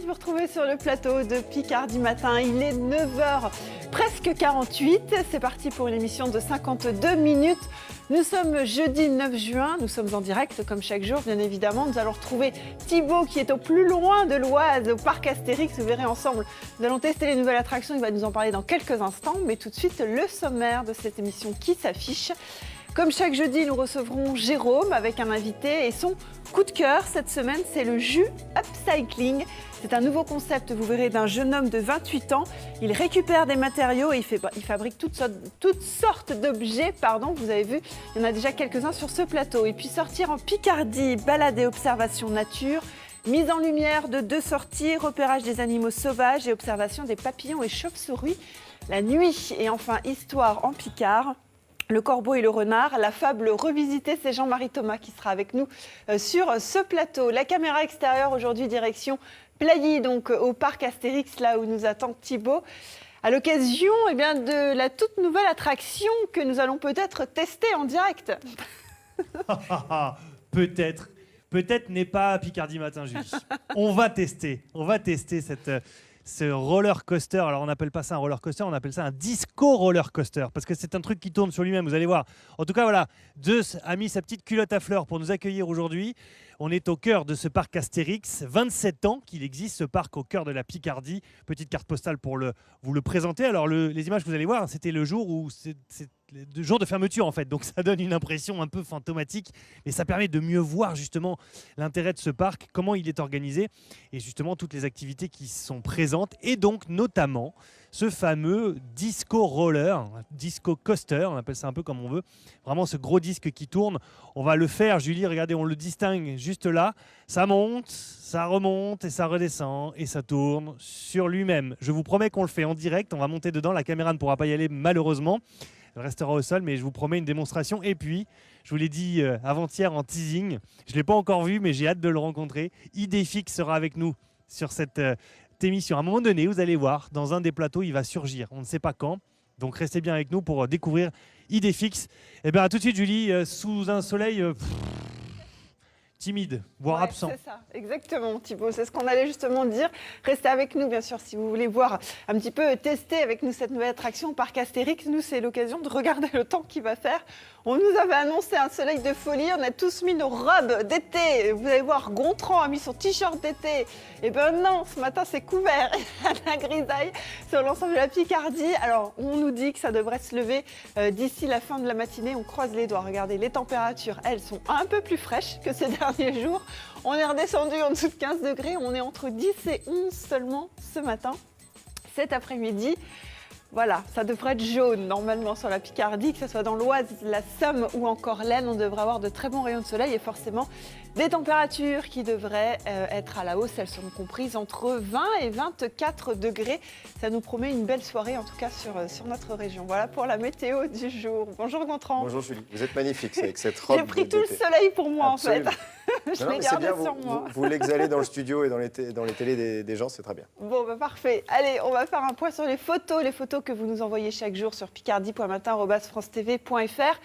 de vous retrouver sur le plateau de Picardie Matin. Il est 9h, presque 48. C'est parti pour une émission de 52 minutes. Nous sommes jeudi 9 juin, nous sommes en direct comme chaque jour bien évidemment. Nous allons retrouver Thibaut qui est au plus loin de l'Oise, au parc Astérix. Vous verrez ensemble, nous allons tester les nouvelles attractions, il va nous en parler dans quelques instants. Mais tout de suite, le sommaire de cette émission qui s'affiche. Comme chaque jeudi, nous recevrons Jérôme avec un invité et son coup de cœur cette semaine, c'est le jus upcycling. C'est un nouveau concept, vous verrez, d'un jeune homme de 28 ans. Il récupère des matériaux et il fabrique toutes sortes d'objets. Vous avez vu, il y en a déjà quelques-uns sur ce plateau. Et puis sortir en Picardie, balade et observation nature. Mise en lumière de 2 sorties, repérage des animaux sauvages et observation des papillons et chauves-souris la nuit. Et enfin, histoire en Picard. Le corbeau et le renard, la fable revisitée, c'est Jean-Marie Thomas qui sera avec nous sur ce plateau. La caméra extérieure aujourd'hui, direction Plailly, donc au parc Astérix, là où nous attend Thibaut, à l'occasion de la toute nouvelle attraction que nous allons peut-être tester en direct. Peut-être n'est pas Picardie Matin, Julie. On va tester ce roller coaster. Alors on n'appelle pas ça un roller coaster, on appelle ça un disco roller coaster parce que c'est un truc qui tourne sur lui-même, vous allez voir. En tout cas voilà, Zeus a mis sa petite culotte à fleurs pour nous accueillir aujourd'hui. On est au cœur de ce parc Astérix, 27 ans qu'il existe ce parc au cœur de la Picardie. Petite carte postale pour vous le présenter. Alors les images que vous allez voir, c'était le jour où c'est le jour de fermeture en fait, donc ça donne une impression un peu fantomatique, mais ça permet de mieux voir justement l'intérêt de ce parc, comment il est organisé et justement toutes les activités qui sont présentes et donc notamment ce fameux disco roller, disco coaster, on appelle ça un peu comme on veut, vraiment ce gros disque qui tourne. On va le faire, Julie, regardez, on le distingue juste là, ça monte, ça remonte et ça redescend et ça tourne sur lui-même. Je vous promets qu'on le fait en direct, on va monter dedans, la caméra ne pourra pas y aller malheureusement. Elle restera au sol, mais je vous promets une démonstration. Et puis, je vous l'ai dit avant-hier en teasing, je ne l'ai pas encore vu, mais j'ai hâte de le rencontrer. Idéfix sera avec nous sur cette émission. À un moment donné, vous allez voir, dans un des plateaux, il va surgir. On ne sait pas quand. Donc, restez bien avec nous pour découvrir Idéfix. Eh bien, à tout de suite, Julie, sous un soleil timide, voire absent. C'est ça, exactement Thibaut, c'est ce qu'on allait justement dire. Restez avec nous bien sûr si vous voulez voir un petit peu, tester avec nous cette nouvelle attraction au parc Astérix. Nous, c'est l'occasion de regarder le temps qu'il va faire. On nous avait annoncé un soleil de folie, on a tous mis nos robes d'été. Vous allez voir, Gontran a mis son t-shirt d'été. Et ben non, ce matin c'est couvert, il y a de la grisaille sur l'ensemble de la Picardie. Alors on nous dit que ça devrait se lever d'ici la fin de la matinée, on croise les doigts. Regardez, les températures, elles sont un peu plus fraîches que ces derniers jours. On est redescendu en dessous de 15 degrés, on est entre 10 et 11 seulement ce matin. Cet après-midi, voilà, ça devrait être jaune normalement sur la Picardie, que ce soit dans l'Oise, la Somme ou encore l'Aisne. On devrait avoir de très bons rayons de soleil et forcément des températures qui devraient être à la hausse. Elles seront comprises entre 20 et 24 degrés. Ça nous promet une belle soirée en tout cas sur notre région. Voilà pour la météo du jour. Bonjour Gontran. Bonjour Julie, vous êtes magnifique avec cette robe. J'ai pris tout le soleil pour moi. Absolument. En fait. Je l'ai gardé bien, sur moi. Vous l'exhalez dans le studio et dans les télés des gens, c'est très bien. Bon, parfait. Allez, on va faire un point sur les photos que vous nous envoyez chaque jour sur picardie.matin@francetv.fr.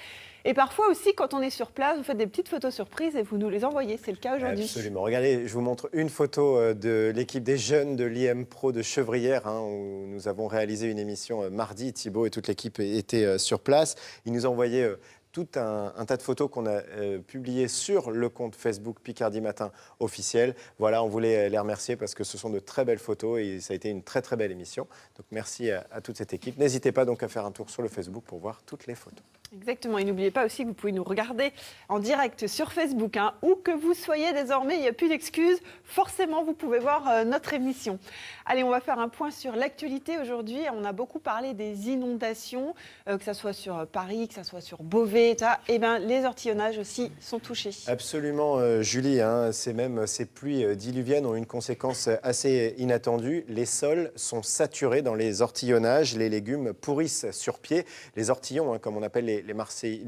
Et parfois aussi, quand on est sur place, vous faites des petites photos surprises et vous nous les envoyez. C'est le cas aujourd'hui. Absolument. Regardez, je vous montre une photo de l'équipe des jeunes de l'IM Pro de Chevrières, où nous avons réalisé une émission mardi. Thibaut et toute l'équipe étaient sur place. Ils nous ont envoyé tout un tas de photos qu'on a publiées sur le compte Facebook Picardie Matin officiel. Voilà, on voulait les remercier parce que ce sont de très belles photos et ça a été une très très belle émission. Donc merci à toute cette équipe. N'hésitez pas donc à faire un tour sur le Facebook pour voir toutes les photos. Exactement, et n'oubliez pas aussi que vous pouvez nous regarder en direct sur Facebook, où que vous soyez désormais, il n'y a plus d'excuses, forcément vous pouvez voir notre émission. Allez, on va faire un point sur l'actualité aujourd'hui. On a beaucoup parlé des inondations, que ce soit sur Paris, que ce soit sur Beauvais, et bien les ortillonnages aussi sont touchés. Absolument Julie, ces pluies diluviennes ont une conséquence assez inattendue. Les sols sont saturés dans les ortillonnages, les légumes pourrissent sur pied. Les ortillons, comme on appelle les maraîchers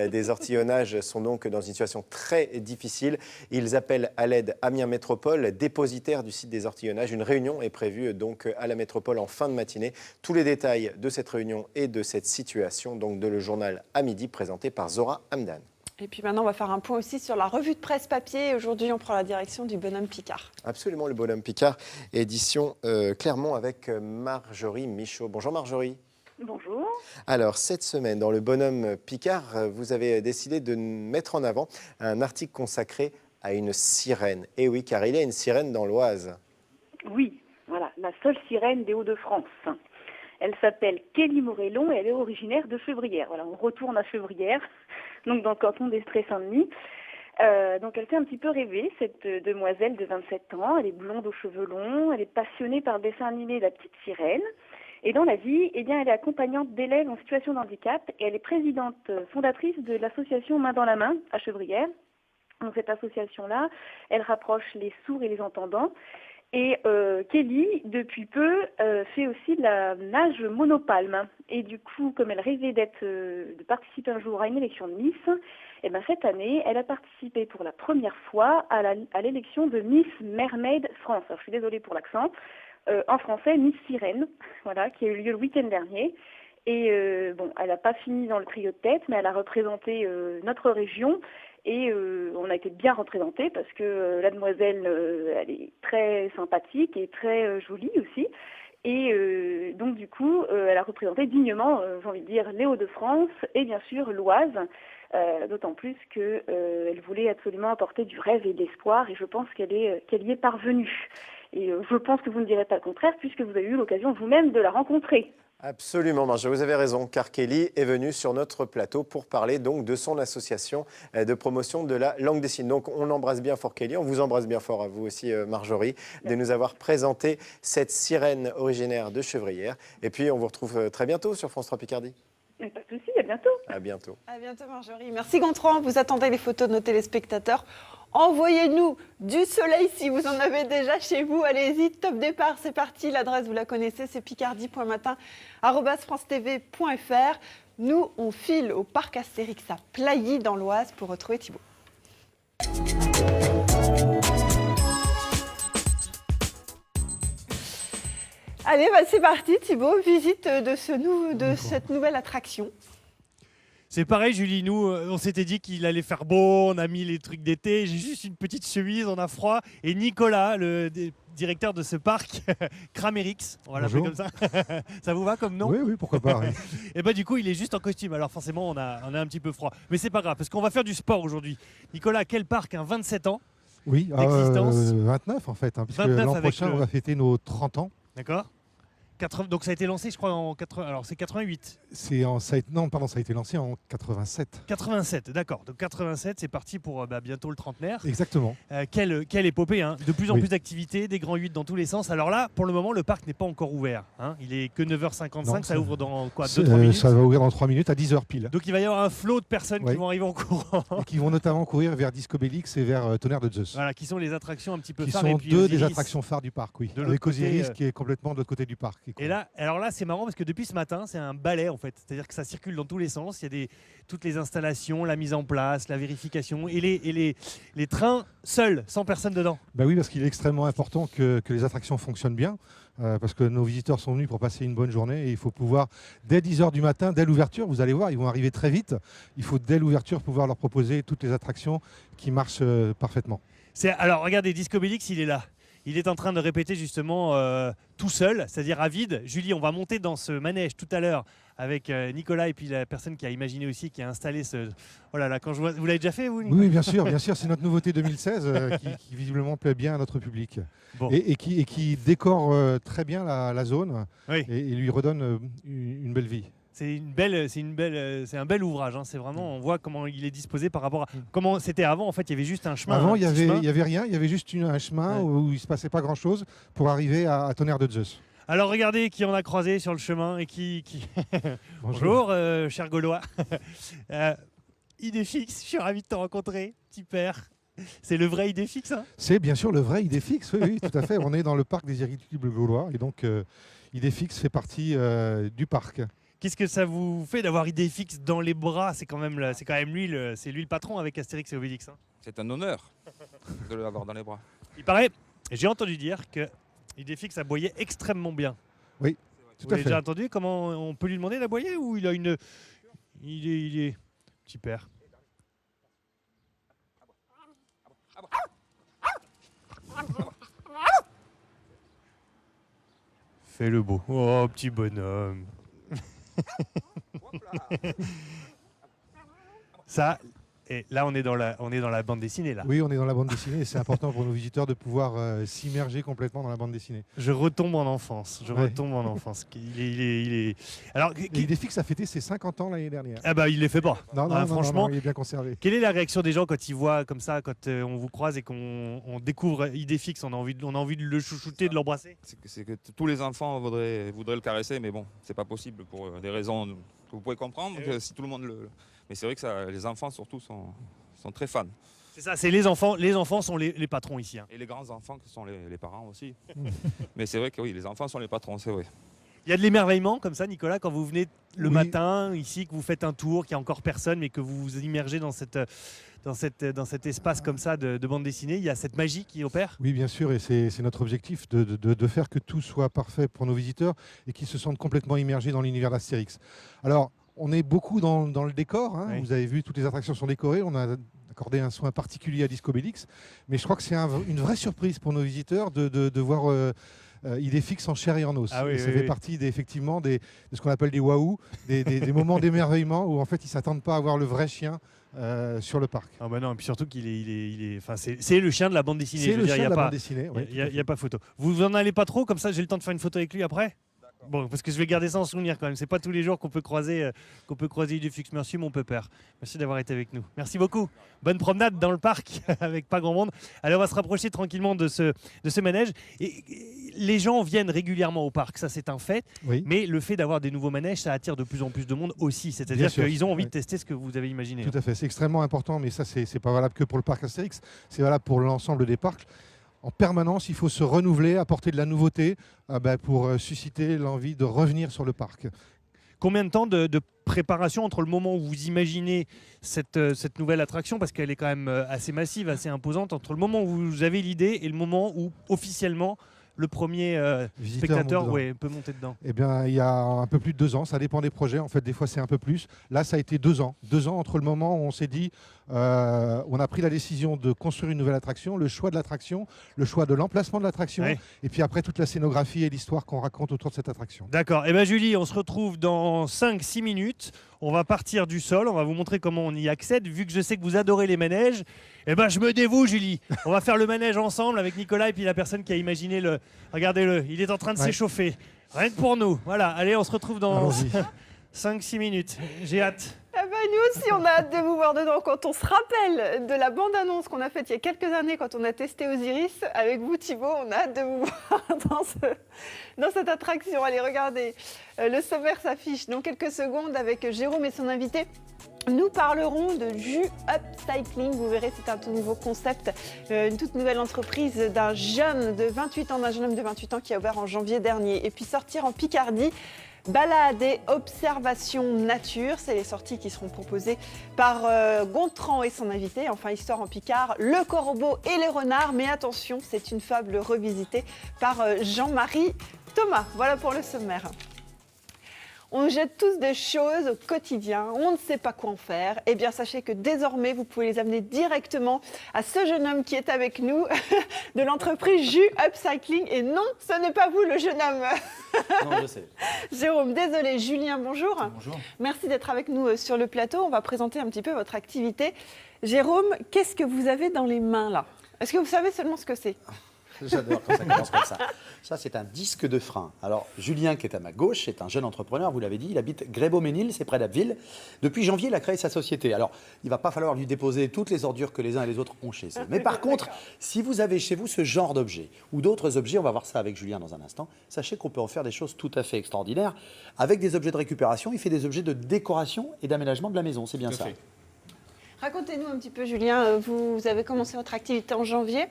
des ortillonnages sont donc dans une situation très difficile. Ils appellent à l'aide Amiens Métropole, dépositaire du site des ortillonnages. Une réunion est prévue donc à la métropole en fin de matinée. Tous les détails de cette réunion et de cette situation, donc de le journal à midi, présenté par Zora Hamdan. Et puis maintenant, on va faire un point aussi sur la revue de presse papier. Aujourd'hui, on prend la direction du Bonhomme Picard. Absolument, le Bonhomme Picard, édition Clermont avec Marjorie Michaud. Bonjour Marjorie. Bonjour. Alors, cette semaine, dans le Bonhomme Picard, vous avez décidé de mettre en avant un article consacré à une sirène. Et oui, car il y a une sirène dans l'Oise. Oui, voilà, la seule sirène des Hauts-de-France. Elle s'appelle Kelly Morellon et elle est originaire de Chevrières. Voilà, on retourne à Chevrières, donc dans le canton d'Estrée-Saint-Denis. Donc elle fait un petit peu rêver, cette demoiselle de 27 ans. Elle est blonde aux cheveux longs, elle est passionnée par le dessin animé La Petite Sirène. Et dans la vie, eh bien, elle est accompagnante d'élèves en situation de handicap et elle est présidente fondatrice de l'association Main dans la Main à Chevrières. Donc cette association-là, elle rapproche les sourds et les entendants. Et Kelly, depuis peu, fait aussi de la nage monopalme. Et du coup, comme elle rêvait de participer un jour à une élection de Miss, et ben cette année, elle a participé pour la première fois à l'élection de Miss Mermaid France. Alors, je suis désolée pour l'accent. En français, Miss Sirène, voilà, qui a eu lieu le week-end dernier. Et bon, elle n'a pas fini dans le trio de tête, mais elle a représenté notre région. Et on a été bien représentés parce que la demoiselle, elle est très sympathique et très jolie aussi. Et donc du coup, elle a représenté dignement, j'ai envie de dire, les Hauts-de-France et bien sûr l'Oise, d'autant plus qu'elle voulait absolument apporter du rêve et de l'espoir et je pense qu'elle y est parvenue. Et je pense que vous ne direz pas le contraire puisque vous avez eu l'occasion vous-même de la rencontrer. Absolument, Marjorie, vous avez raison, car Kelly est venue sur notre plateau pour parler donc de son association de promotion de la langue des signes. Donc on embrasse bien fort Kelly, on vous embrasse bien fort à vous aussi Marjorie, de nous avoir présenté cette sirène originaire de Chevrières. Et puis on vous retrouve très bientôt sur France 3 Picardie. Mais pas de souci, à bientôt. À bientôt. À bientôt Marjorie. Merci Gontran, vous attendez les photos de nos téléspectateurs. Envoyez-nous du soleil si vous en avez déjà chez vous. Allez-y, top départ, c'est parti. L'adresse, vous la connaissez, c'est picardie.matin@francetv.fr. Nous, on file au parc Astérix à Plailly dans l'Oise pour retrouver Thibaut. Allez, bah, c'est parti Thibaut, visite de cette nouvelle attraction. C'est pareil, Julie, nous, on s'était dit qu'il allait faire beau, on a mis les trucs d'été, j'ai juste une petite chemise, on a froid. Et Nicolas, le directeur de ce parc, Cramérix, on va l'appeler comme ça. Ça vous va comme nom? Oui, pourquoi pas. Oui. Et bah du coup, il est juste en costume, alors forcément, on a un petit peu froid. Mais c'est pas grave, parce qu'on va faire du sport aujourd'hui. Nicolas, quel parc, 27 ans Oui, d'existence 29 en fait, puisque 29 l'an avec prochain, on va fêter nos 30 ans. D'accord. Donc ça a été lancé, je crois, en 80. Alors c'est 88. Ça a été lancé en 87. 87, d'accord. Donc 87, c'est parti pour bientôt le trentenaire. Exactement. Quelle épopée, hein. De plus en Oui. plus d'activités, des grands 8 dans tous les sens. Alors là, pour le moment, le parc n'est pas encore ouvert. Hein. Il est que 9h55, Non, ça ouvre dans quoi, 2-3 minutes. Ça va ouvrir dans 3 minutes à 10h pile. Donc il va y avoir un flot de personnes Oui. qui vont arriver en courant. Et qui vont notamment courir vers Disco Bellix et vers Tonnerre de Zeus. Voilà, qui sont les attractions un petit peu Qui phares. sont et puis deux des Osiris. attractions phares du parc, oui. De l'autre Avec côté, Osiris qui est complètement de l'autre côté du parc. Et là, alors là, c'est marrant parce que depuis ce matin, c'est un balai en fait. C'est-à-dire que ça circule dans tous les sens. Il y a toutes les installations, la mise en place, la vérification et les trains seuls, sans personne dedans. Bah oui, parce qu'il est extrêmement important que les attractions fonctionnent bien, parce que nos visiteurs sont venus pour passer une bonne journée et il faut pouvoir, dès 10h du matin, dès l'ouverture, vous allez voir, ils vont arriver très vite, il faut dès l'ouverture pouvoir leur proposer toutes les attractions qui marchent parfaitement. Alors regardez, Disco Bellix, il est là. Il est en train de répéter justement tout seul, c'est-à-dire à vide. Julie, on va monter dans ce manège tout à l'heure avec Nicolas et puis la personne qui a imaginé aussi, qui a installé ce... Oh là là, quand je vois... Vous l'avez déjà fait, vous, Nicolas? Oui, bien sûr, c'est notre nouveauté 2016 qui visiblement plaît bien à notre public. Bon. Et qui décore très bien la zone Oui. et lui redonne une belle vie. C'est un bel ouvrage. Hein. C'est vraiment, on voit comment il est disposé par rapport à comment c'était avant. En fait, il y avait juste un chemin. Avant, il y chemin. avait rien. Il y avait juste un chemin où il se passait pas grand-chose pour arriver à Tonnerre de Zeus. Alors regardez qui on a croisé sur le chemin et qui... Bonjour, cher Gaulois. Idéfix, je suis ravi de te rencontrer, petit père. C'est le vrai Idéfix, hein? C'est bien sûr le vrai Idéfix, oui, tout à fait. On est dans le parc des Irréductibles Gaulois et donc Idéfix fait partie du parc. Qu'est-ce que ça vous fait d'avoir Idéfix dans les bras? C'est quand même lui, c'est lui le patron avec Astérix et Obélix. Hein. C'est un honneur de l'avoir dans les bras. Il paraît, j'ai entendu dire que Idéfix aboyait extrêmement bien. Oui, tout Vous à l'avez fait. déjà entendu? Comment on peut lui demander d'aboyer ou il a une... Il est... Petit père. Fais le beau. Oh, petit bonhomme. Ça, et là, on est dans la bande dessinée, là. Oui, on est dans la bande dessinée et c'est important pour nos visiteurs de pouvoir s'immerger complètement dans la bande dessinée. Je retombe en enfance. Ouais. Il est... Alors, Idéfix a fêté ses 50 ans l'année dernière. ah bah, il les fait pas. Non, Franchement. il est bien conservé. Quelle est la réaction des gens quand ils voient comme ça, quand on vous croise et qu'on découvre Idéfix, on a envie de le chouchouter, de l'embrasser? C'est que tous les enfants voudraient le caresser, mais bon, c'est pas possible pour des raisons que vous pouvez comprendre. Que si tout le monde le... Mais c'est vrai que les enfants surtout sont très fans. C'est ça, c'est les enfants. Les enfants sont les patrons ici. Hein. Et les grands-enfants qui sont les parents aussi. Mais c'est vrai que oui, les enfants sont les patrons, c'est vrai. Il y a de l'émerveillement comme ça, Nicolas, quand vous venez le Oui. matin ici, que vous faites un tour, qu'il n'y a encore personne, mais que vous vous immergez dans cet espace comme ça de bande dessinée. Il y a cette magie qui opère. Oui, bien sûr, et c'est notre objectif de faire que tout soit parfait pour nos visiteurs et qu'ils se sentent complètement immergés dans l'univers d'Astérix. Alors, on est beaucoup dans le décor. Hein. Oui. Vous avez vu, toutes les attractions sont décorées. On a accordé un soin particulier à Disco Bellix. Mais je crois que c'est une vraie surprise pour nos visiteurs de voir Idéfix en chair et en os. Ah oui, Et ça oui, fait oui. partie de ce qu'on appelle des waouh, des moments d'émerveillement où en fait ils ne s'attendent pas à voir le vrai chien sur le parc. Ah bah non, et puis surtout qu'il est, enfin, c'est le chien de la bande dessinée. C'est Je veux le dire, chien il de y a la pas- bande dessinée. ouais, Il tout à n'y a pas photo. Vous en allez pas trop, comme ça j'ai le temps de faire une photo avec lui après. Bon, parce que je vais garder ça en souvenir quand même. C'est pas tous les jours qu'on peut croiser Idéfix. Merci mon pépère. Merci d'avoir été avec nous. Merci beaucoup. Bonne promenade dans le parc avec pas grand monde. Allez, on va se rapprocher tranquillement de ce manège. Et les gens viennent régulièrement au parc, ça c'est un fait. Oui. Mais le fait d'avoir des nouveaux manèges, ça attire de plus en plus de monde aussi. C'est-à-dire Bien sûr. qu'ils ont envie de Ouais. tester ce que vous avez imaginé. Tout à fait, c'est extrêmement important, mais ça, c'est pas valable que pour le parc Astérix, c'est valable pour l'ensemble des parcs. En permanence, il faut se renouveler, apporter de la nouveauté pour susciter l'envie de revenir sur le parc. Combien de temps de préparation entre le moment où vous imaginez cette nouvelle attraction, parce qu'elle est quand même assez massive, assez imposante, entre le moment où vous avez l'idée et le moment où officiellement le premier Visiteur spectateur monte dedans. peut monter dedans? Eh bien, il y a un peu plus de 2 ans, ça dépend des projets. En fait, des fois, c'est un peu plus. Là, ça a été 2 ans. 2 ans entre le moment où on s'est dit, on a pris la décision de construire une nouvelle attraction, le choix de l'attraction, le choix de l'emplacement de l'attraction, Ouais. et puis après, toute la scénographie et l'histoire qu'on raconte autour de cette attraction. D'accord. Eh bien Julie, on se retrouve dans 5-6 minutes. On va partir du sol, on va vous montrer comment on y accède. Vu que je sais que vous adorez les manèges, eh ben je me dévoue Julie. On va faire le manège ensemble avec Nicolas et puis la personne qui a imaginé le... Regardez-le, il est en train de Ouais. s'échauffer. Rien que pour nous. Voilà, allez, on se retrouve dans Allons-y. 5-6 minutes. J'ai hâte. Ah bah, nous aussi, on a hâte de vous voir dedans. Quand on se rappelle de la bande-annonce qu'on a faite il y a quelques années, quand on a testé Osiris, avec vous Thibaut, on a hâte de vous voir dans cette attraction. Allez, regardez, le sommaire s'affiche dans quelques secondes avec Jérôme et son invité. Nous parlerons de Jus Upcycling. Vous verrez, c'est un tout nouveau concept, une toute nouvelle entreprise d'un jeune homme de 28 ans qui a ouvert en janvier dernier. Et puis sortir en Picardie, balade et observation nature. C'est les sorties qui seront proposées par Gontran et son invité. Enfin, histoire en Picard, le corbeau et les renards. Mais attention, c'est une fable revisitée par Jean-Marie Thomas. Voilà pour le sommaire. On jette tous des choses au quotidien, on ne sait pas quoi en faire. Eh bien, sachez que désormais, vous pouvez les amener directement à ce jeune homme qui est avec nous de l'entreprise Jus Upcycling. Et non, ce n'est pas vous le jeune homme. Non, je sais. Jérôme, désolé. Julien, bonjour. Bonjour. Merci d'être avec nous sur le plateau. On va présenter un petit peu votre activité. Jérôme, qu'est-ce que vous avez dans les mains là? Est-ce que vous savez seulement ce que c'est? J'adore quand ça commence comme ça. Ça, c'est un disque de frein. Alors, Julien, qui est à ma gauche, est un jeune entrepreneur, vous l'avez dit, il habite Grès-Beaumesnil, c'est près d'Abbeville. Depuis janvier, il a créé sa société. Alors, il ne va pas falloir lui déposer toutes les ordures que les uns et les autres ont chez eux. Mais par contre, si vous avez chez vous ce genre d'objet ou d'autres objets, on va voir ça avec Julien dans un instant, sachez qu'on peut en faire des choses tout à fait extraordinaires. Avec des objets de récupération, il fait des objets de décoration et d'aménagement de la maison, c'est bien ça. Racontez-nous un petit peu, Julien. Vous avez commencé votre activité en janvier.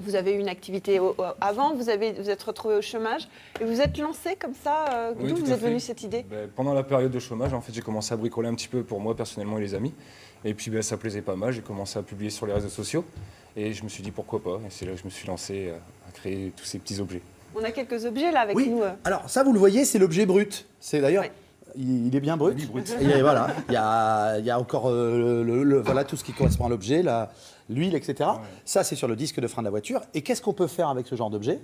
Vous avez eu une activité avant, vous êtes retrouvé au chômage et vous êtes lancé comme ça. Oui, D'où tout vous à êtes fait. venu cette idée? Pendant la période de chômage, en fait, j'ai commencé à bricoler un petit peu pour moi personnellement et les amis. Et puis ça plaisait pas mal, j'ai commencé à publier sur les réseaux sociaux. Et je me suis dit pourquoi pas. Et c'est là que je me suis lancé à créer tous ces petits objets. On a quelques objets là avec Oui, nous. alors ça, vous le voyez, c'est l'objet brut. C'est d'ailleurs... Oui. il est bien brut. Oui, brut. Et voilà, il y a encore voilà, tout ce qui correspond à l'objet, l'huile, etc. Ouais. Ça, c'est sur le disque de frein de la voiture. Et qu'est-ce qu'on peut faire avec ce genre d'objet?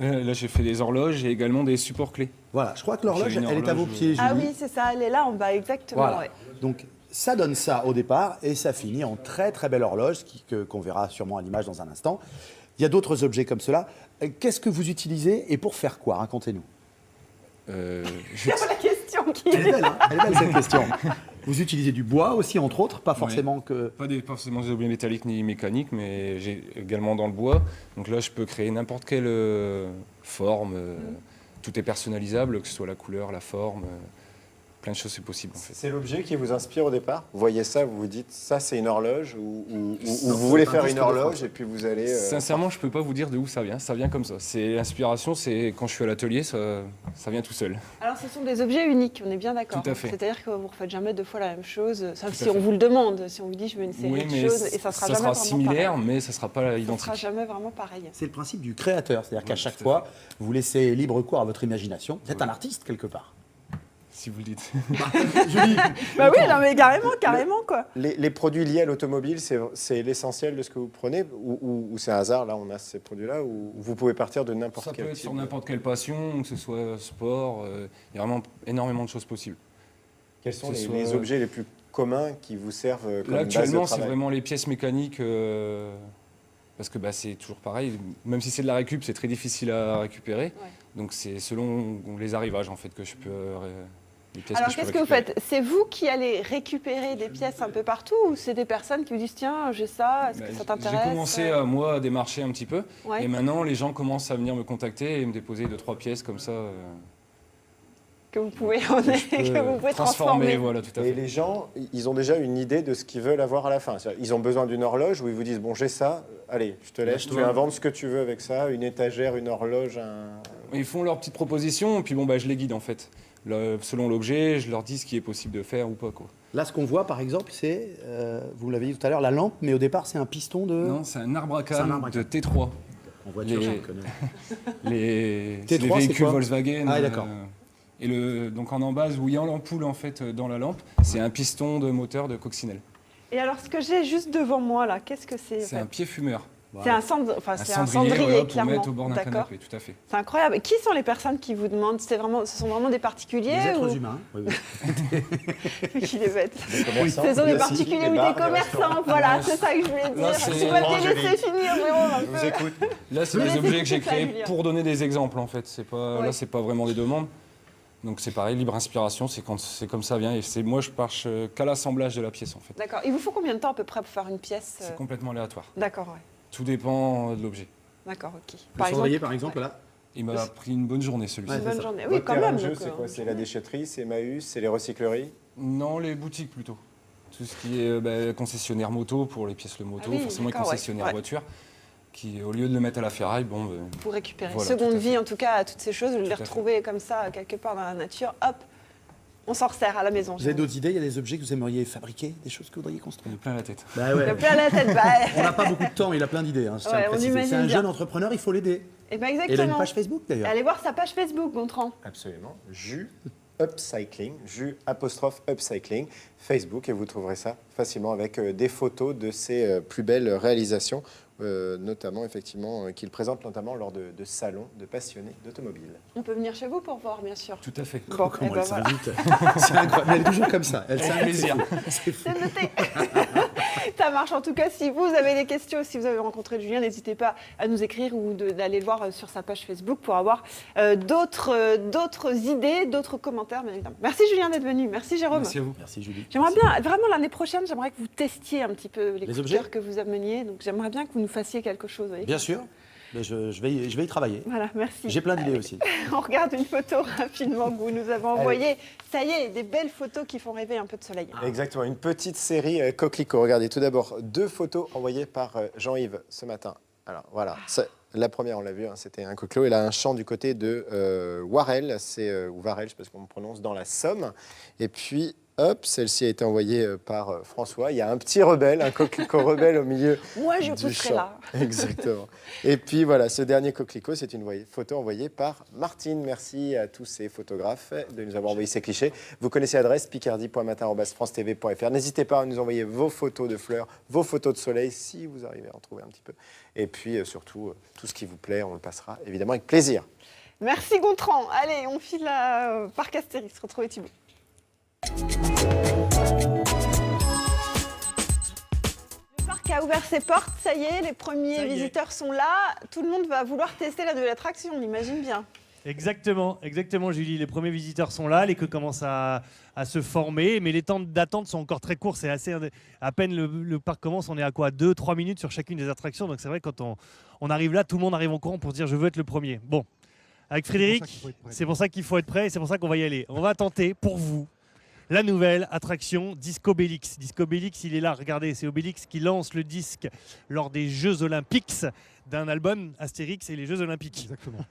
Là, j'ai fait des horloges et également des supports clés. Voilà, je crois que l'horloge, J'ai une elle est à vos horloge, pieds, Julie. Ah oui, c'est ça, elle est là en bas, exactement. Voilà. Ouais. Donc, ça donne ça au départ et ça finit en très très belle horloge qu'on verra sûrement à l'image dans un instant. Il y a d'autres objets comme cela. Qu'est-ce que vous utilisez et pour faire quoi? Racontez-nous. C'est la question qui Elle est belle, hein, elle est belle cette question. Vous utilisez du bois aussi, entre autres, pas forcément que... Pas forcément des objets métalliques ni mécaniques, mais j'ai également dans le bois. Donc là, je peux créer n'importe quelle forme. Tout est personnalisable, que ce soit la couleur, la forme. Plein de choses, c'est possible en fait. C'est l'objet qui vous inspire au départ? Vous voyez ça, vous vous dites, ça c'est une horloge, ou Non, vous voulez c'est faire pas un une disque de horloge frein. et puis vous allez... Sincèrement, je peux pas vous dire de où ça vient. Ça vient comme ça. C'est l'inspiration, c'est quand je suis à l'atelier, ça vient tout seul. Alors, ce sont des objets uniques, on est bien d'accord. Tout à fait. C'est-à-dire que vous ne refaites jamais deux fois la même chose, sauf Tout si à on fait. vous le demande, si on vous dit je veux une série Oui, de mais choses, et ça sera jamais vraiment similaire, pareil. mais ça sera pas Ça sera identique. jamais vraiment pareil. C'est le principe du créateur, c'est-à-dire qu'à Oui, chaque tout à fois, vous laissez libre cours à votre imagination. Vous êtes un artiste quelque part. Si vous le dites. Julie, Bah oui, non mais carrément quoi. Les produits liés à l'automobile, c'est l'essentiel de ce que vous prenez, ou c'est un hasard, là on a ces produits-là, ou vous pouvez partir de n'importe Ça quel peut être type sur n'importe quelle passion, que ce soit sport. Il y a vraiment énormément de choses possibles. Quels sont que ce les soit- objets les plus communs qui vous servent comme Là, base de actuellement, c'est travail? vraiment les pièces mécaniques. Parce que c'est toujours pareil. Même si c'est de la récup, c'est très difficile à récupérer. Ouais. Donc c'est selon les arrivages en fait que je peux. Les pièces Alors que je peux qu'est-ce que vous récupérer. faites? C'est vous qui allez récupérer des pièces un peu partout ou c'est des personnes qui vous disent tiens j'ai ça, est-ce que ça t'intéresse? J'ai commencé à moi à démarcher un petit peu. Ouais. Et maintenant, les gens commencent à venir me contacter et me déposer 2-3 pièces comme ça. Que vous pouvez, que vous pouvez transformer. Voilà, tout à Et fait. les gens, ils ont déjà une idée de ce qu'ils veulent avoir à la fin. C'est-à-dire, ils ont besoin d'une horloge où ils vous disent bon j'ai ça, allez je te laisse, Lâche-toi. tu inventes ce que tu veux avec ça, une étagère, une horloge, Ils font leurs petites propositions et puis je les guide en fait. Selon l'objet, je leur dis ce qui est possible de faire ou pas quoi. là, ce qu'on voit, par exemple, c'est, vous l'avez dit tout à l'heure, la lampe, mais au départ, c'est un piston de... Non, c'est un arbre à C'est un cam arbre à de cam. T3. En voiture, Les- je le connais. C'est T3, les c'est véhicules quoi? Volkswagen. Ah, d'accord. Et donc en embase où il y a l'ampoule en fait dans la lampe, c'est un piston de moteur de coccinelle. Et alors ce que j'ai juste devant moi là, qu'est-ce que c'est? C'est un pied fumeur. C'est un cendrier, Voilà, pour clairement. mettre au bord d'un D'accord. canapé, tout à fait. C'est incroyable. Et qui sont les personnes qui vous demandent? Ce sont vraiment des particuliers Des êtres ou humains. Oui, oui. qui les bêtes? commerçants. Ce sont des Aussi, particuliers des ou bars, des des commerçants. Voilà, c'est ça que je voulais Là, dire. c'est- Tu vas me Angélique. laisser finir, Jérôme, un Je vous peu. écoute. Là, c'est Mais des c'est objets que j'ai ça, créés Julien. pour donner des exemples en fait. C'est pas, Ouais. Là, c'est pas vraiment des demandes. Donc c'est pareil, libre inspiration, c'est comme ça vient. Et moi, je marche qu'à l'assemblage de la pièce en fait. D'accord. Il vous faut combien de temps à peu près pour faire une pièce? C'est complètement aléatoire. D'accord, ouais. Tout dépend de l'objet. D'accord, ok. Le cendrier, par exemple, là. Il m'a pris une bonne journée celui-ci. Ouais, Une c'est bonne ça. journée. Oui, Votre quand terrain même. de jeu, donc, c'est quoi? C'est la déchetterie, c'est Emmaüs, c'est les recycleries? Non, les boutiques plutôt. Tout ce qui est concessionnaire moto pour les pièces le moto, Ah oui, forcément les d'accord, ouais. concessionnaires Ouais. voiture, qui au lieu de le mettre à la ferraille, Pour récupérer Voilà, seconde tout à vie, fait. en tout cas, à toutes ces choses, les à fait. retrouver comme ça, quelque part dans la nature, hop, on s'en resserre à la maison. Vous avez d'autres idées? Il y a des objets que vous aimeriez fabriquer? Des choses que vous voudriez on construire? est plein la tête. Bah Il a ouais. plein à la tête. Bah, On n'a pas beaucoup de temps, il a plein d'idées. Hein, je tiens à Ouais, le on préciser. imagine C'est un bien. jeune entrepreneur, il faut l'aider. et ben Et il a une exactement. page Facebook d'ailleurs. Allez voir sa page Facebook, Gontran. Absolument. Jus Upcycling, Jus apostrophe Upcycling, Facebook, et vous trouverez ça facilement avec des photos de ses plus belles réalisations, notamment effectivement qu'il présente notamment lors de salons de passionnés d'automobile. On peut venir chez vous pour voir, bien sûr. Tout à fait. Bon, Comment eh ben elle voilà. s'invite C'est incroyable. Elle est toujours comme ça. Elle s'invite. plaisir. C'est fou. C'est noté. Ça marche. En tout cas, si vous avez des questions, si vous avez rencontré Julien, n'hésitez pas à nous écrire ou d'aller le voir sur sa page Facebook pour avoir d'autres idées, d'autres commentaires, bien évidemment. Merci Julien d'être venu. Merci Jérôme. Merci à vous. Merci Julie. J'aimerais bien, vraiment l'année prochaine, j'aimerais que vous testiez un petit peu les Les coups de objets cœur que vous ameniez. Donc j'aimerais bien que vous nous fassiez quelque chose. vous voyez. Bien sûr. Mais je vais y travailler. Voilà, merci. J'ai plein d'idées aussi. On regarde une photo rapidement que vous nous avez envoyée. Ça y est, des belles photos qui font rêver un peu de soleil. Exactement, une petite série coquelicot. Regardez tout d'abord 2 photos envoyées par Jean-Yves ce matin. Alors voilà, la première on l'a vu, hein, c'était un coquelicot. Il a un champ du côté de Warel, ou Varel, je ne sais pas comment on prononce, dans la Somme. Et puis Hop, celle-ci a été envoyée par François. Il y a un petit rebelle, un coquelicot rebelle au milieu Moi, je du pousserai champ. là. Exactement. Et puis voilà, ce dernier coquelicot, c'est une photo envoyée par Martine. Merci à tous ces photographes de nous avoir envoyé ces clichés. Vous connaissez l'adresse picardie.matin@francetv.fr. N'hésitez pas à nous envoyer vos photos de fleurs, vos photos de soleil, si vous arrivez à en trouver un petit peu. Et puis surtout, tout ce qui vous plaît, on le passera évidemment avec plaisir. Merci Gontran. Allez, on file à Parc Astérix. Retrouvez Thibaut. Le parc a ouvert ses portes, ça y est, les premiers visiteurs sont là. Tout le monde va vouloir tester la nouvelle attraction, on l'imagine bien. Exactement, Julie. Les premiers visiteurs sont là, les queues commencent à se former, mais les temps d'attente sont encore très courts. C'est assez, à peine le parc commence, on est à quoi, 2-3 minutes sur chacune des attractions. Donc c'est vrai que quand on arrive là, tout le monde arrive en courant pour se dire je veux être le premier. Bon, avec Frédéric, c'est pour ça qu'il faut être prêt et c'est pour ça qu'on va y aller. On va tenter pour vous la nouvelle attraction Discobélix. Discobélix, il est là, regardez, c'est Obélix qui lance le disque lors des Jeux Olympiques d'un album Astérix et les Jeux Olympiques. Exactement.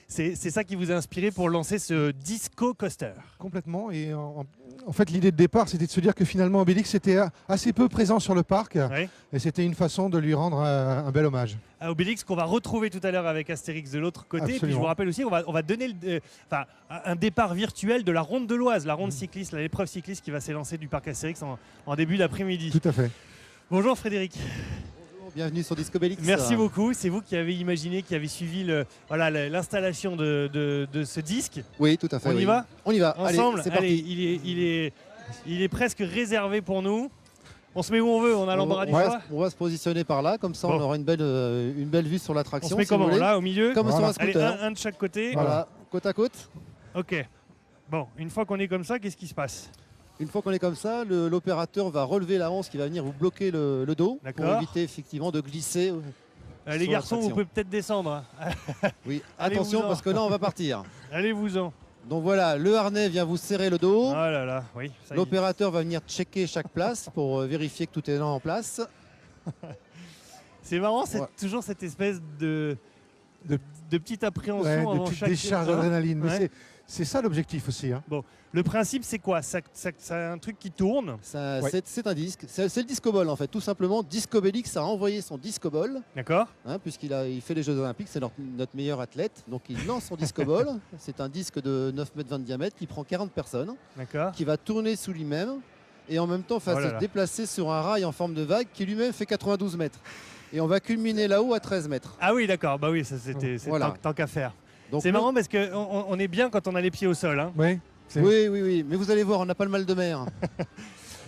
C'est ça qui vous a inspiré pour lancer ce Disco Coaster. Complètement. Et en fait, l'idée de départ, c'était de se dire que finalement, Obélix était assez peu présent sur le parc. Ouais. Et c'était une façon de lui rendre un bel hommage. À Obélix qu'on va retrouver tout à l'heure avec Astérix de l'autre côté. Absolument. Et puis je vous rappelle aussi, on va donner un départ virtuel de la ronde de l'Oise, la ronde cycliste, l'épreuve cycliste qui va s'élancer du parc Astérix en début d'après-midi. Tout à fait. Bonjour Frédéric. Bienvenue sur Discobélix. Merci beaucoup. C'est vous qui avez imaginé, qui avez suivi l'installation de ce disque. Oui, tout à fait. On y va ? On y va. Ensemble. Allez, c'est parti. Il est presque réservé pour nous. On se met où on veut, on a l'embarras du choix. On va se positionner par là, comme ça on aura une belle vue sur On l'attraction. se met comment là, au milieu? Comme sur un Allez, scooter. un de chaque côté. Voilà, côte à côte. Ok. Bon, une fois qu'on est comme ça, qu'est-ce qui se passe? Une fois qu'on est comme ça, l'opérateur va relever la hanche qui va venir vous bloquer le dos pour D'accord. éviter effectivement de glisser. Les sur garçons, vous l'attraction. pouvez peut-être descendre. Oui, Allez-vous-en. attention parce que là on va partir. Allez-vous-en. Donc voilà, le harnais vient vous serrer le dos. Oh là là, oui. ça y est. L'opérateur va venir checker chaque place pour vérifier que tout est en place. C'est marrant, c'est Ouais. toujours cette espèce de petite appréhension Ouais, de avant petites chaque décharges hein. d'adrénaline. Mais Ouais. c'est ça l'objectif aussi. Hein. Le principe, c'est quoi? C'est un truc qui tourne. Ouais. C'est un disque, c'est le discoball en fait, tout simplement. Discobélix a envoyé son discoball, D'accord? puisqu'il fait les Jeux Olympiques, c'est notre meilleur athlète. Donc il lance son discoball, c'est un disque de 9,20 m de diamètre qui prend 40 personnes, D'accord. qui va tourner sous lui-même et en même temps Oh là se là. déplacer sur un rail en forme de vague qui lui-même fait 92 mètres. Et on va culminer là-haut à 13 mètres. Ah oui, d'accord. Bah oui, ça c'était Voilà. tant qu'à faire. Donc C'est marrant parce qu'on est bien quand on a les pieds au sol. Hein. Ouais, c'est- Oui, mais vous allez voir, on n'a pas le mal de mer.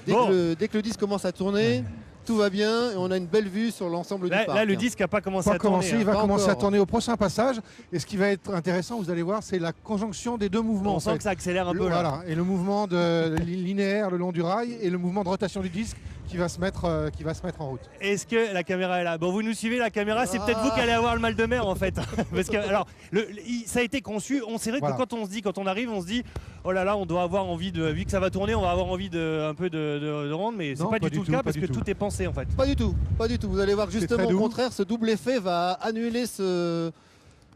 Dès Bon. que le disque commence à tourner, tout va bien et on a une belle vue sur l'ensemble du parc. Là, le disque n'a pas commencé Pas à tourner. commencé, hein. il va Pas commencer à encore. tourner au prochain passage. Et ce qui va être intéressant, vous allez voir, c'est la conjonction des deux mouvements. On en sent fait. que ça accélère un peu là. Voilà, et le mouvement linéaire le long du rail et le mouvement de rotation du disque qui va se mettre en route. Est-ce que la caméra est là? Bon, vous nous suivez, la caméra, c'est peut-être vous qui allez avoir le mal de mer en fait. Parce que, alors, ça a été conçu, c'est vrai Voilà. que quand on arrive, on se dit, oh là là, on doit avoir envie vu que ça va tourner, on va avoir envie un peu de rendre, mais c'est Non, pas du tout le cas pas parce du que tout. tout est pensé en fait. Pas du tout. Vous allez voir que C'est justement très au doux. contraire, ce double effet va annuler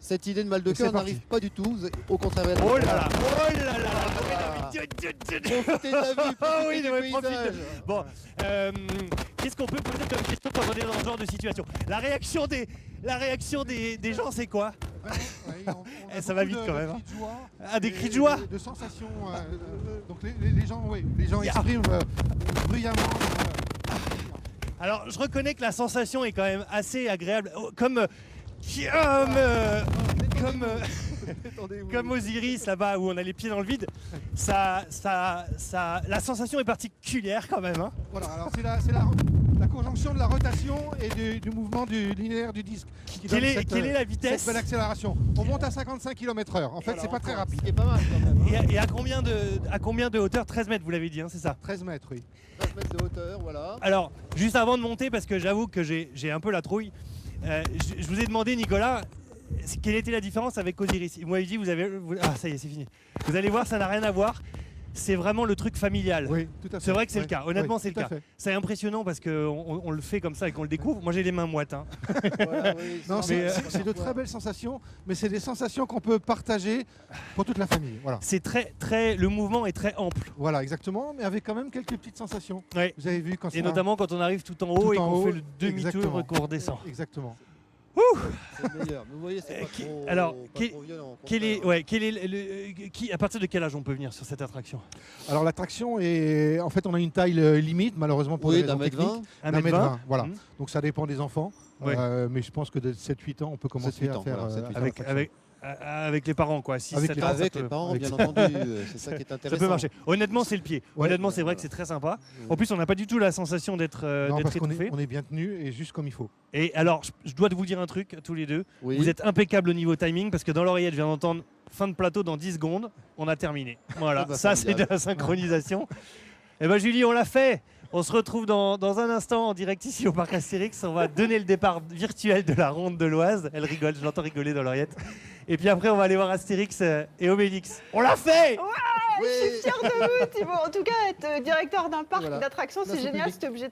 cette idée de mal de Et cœur c'est n'arrive parti. pas du tout. Au contraire, Oh là là, oh là là. profitez de la vue, Ah profitez oui, du ouais, paysage. Bon, qu'est-ce qu'on peut poser comme question quand on est dans ce genre de situation? La réaction des gens, c'est quoi? Ça va vite quand même, hein. De cris de joie. Ah, des cris de joie? De sensations. Donc les gens expriment bruyamment. Alors, je reconnais que la sensation est quand même assez agréable, comme Osiris là-bas où on a les pieds dans le vide. La sensation est particulière quand même. Hein. Voilà, alors c'est la conjonction de la rotation et du mouvement linéaire du disque. Quelle est la vitesse? Cette belle accélération. On monte à 55 km/h. En fait, c'est pas très rapide. Ce qui est pas mal quand même. hein. Et à combien de hauteur? 13 mètres, vous l'avez dit, hein, c'est ça? 13 mètres, oui. 13 mètres de hauteur, voilà. Alors, juste avant de monter, parce que j'avoue que j'ai un peu la trouille, je vous ai demandé, Nicolas, quelle était la différence avec Osiris? Vous m'avez dit, ah ça y est, c'est fini. Vous allez voir, ça n'a rien à voir. c'est vraiment le truc familial. Oui, tout à fait. C'est vrai que c'est le Ouais. cas. Honnêtement, Oui, c'est le tout à cas. fait. C'est impressionnant parce qu'on le fait comme ça et qu'on le découvre. Moi, j'ai les mains moites. Hein. Voilà, oui, Non, Mais, c'est de très belles sensations, mais c'est des sensations qu'on peut partager pour toute la famille. Voilà. C'est le mouvement est très ample. Voilà, exactement, mais avec quand même quelques petites sensations. Ouais. Vous avez vu quand Et ça- notamment quand on arrive tout en haut Tout et en qu'on haut, fait le demi-tour exactement. et qu'on redescend. Exactement. c'est le meilleur. Mais vous voyez, c'est pas Qui- trop, alors, pas qui- trop violent. au Quel est, contraire. ouais, quel est à partir de quel âge on peut venir sur cette attraction? Alors l'attraction est, en fait, on a une taille limite, malheureusement pour Oui, des d'un raisons mètre techniques. 20. D'un mètre 20, voilà. Mmh. Donc ça dépend des enfants, Ouais. mais je pense que de 7-8 ans, on peut commencer 7-8 à ans, faire, voilà, 7-8 à ans. faire Avec, l'attraction. avec les parents, quoi. 6, Avec 7 les ans, parents. ça Avec peut- les parents, avec bien ça. entendu, c'est ça qui est Ça intéressant. peut marcher. Honnêtement, c'est le pied. Ouais. Honnêtement, c'est vrai que c'est très sympa. En plus, on n'a pas du tout la sensation d'être Non, parce qu'on étouffé. est, on est bien tenu et juste comme il faut. Et alors, je dois vous dire un truc, tous les deux. Oui. Vous êtes impeccable au niveau timing parce que dans l'oreillette, je viens d'entendre fin de plateau dans 10 secondes. On a terminé. Voilà, Ah bah, ça c'est de formidable. la synchronisation. Et ben Julie, on l'a fait. On se retrouve dans un instant en direct ici au parc Astérix. On va donner le départ virtuel de la ronde de l'Oise. Elle rigole, je l'entends rigoler dans l'oreillette. Et puis après, on va aller voir Astérix et Obélix. On l'a fait! Je suis fière de vous, Thibaut. En tout cas, être directeur d'un parc Voilà. d'attractions, c'est Merci au génial. public. J'étais obligée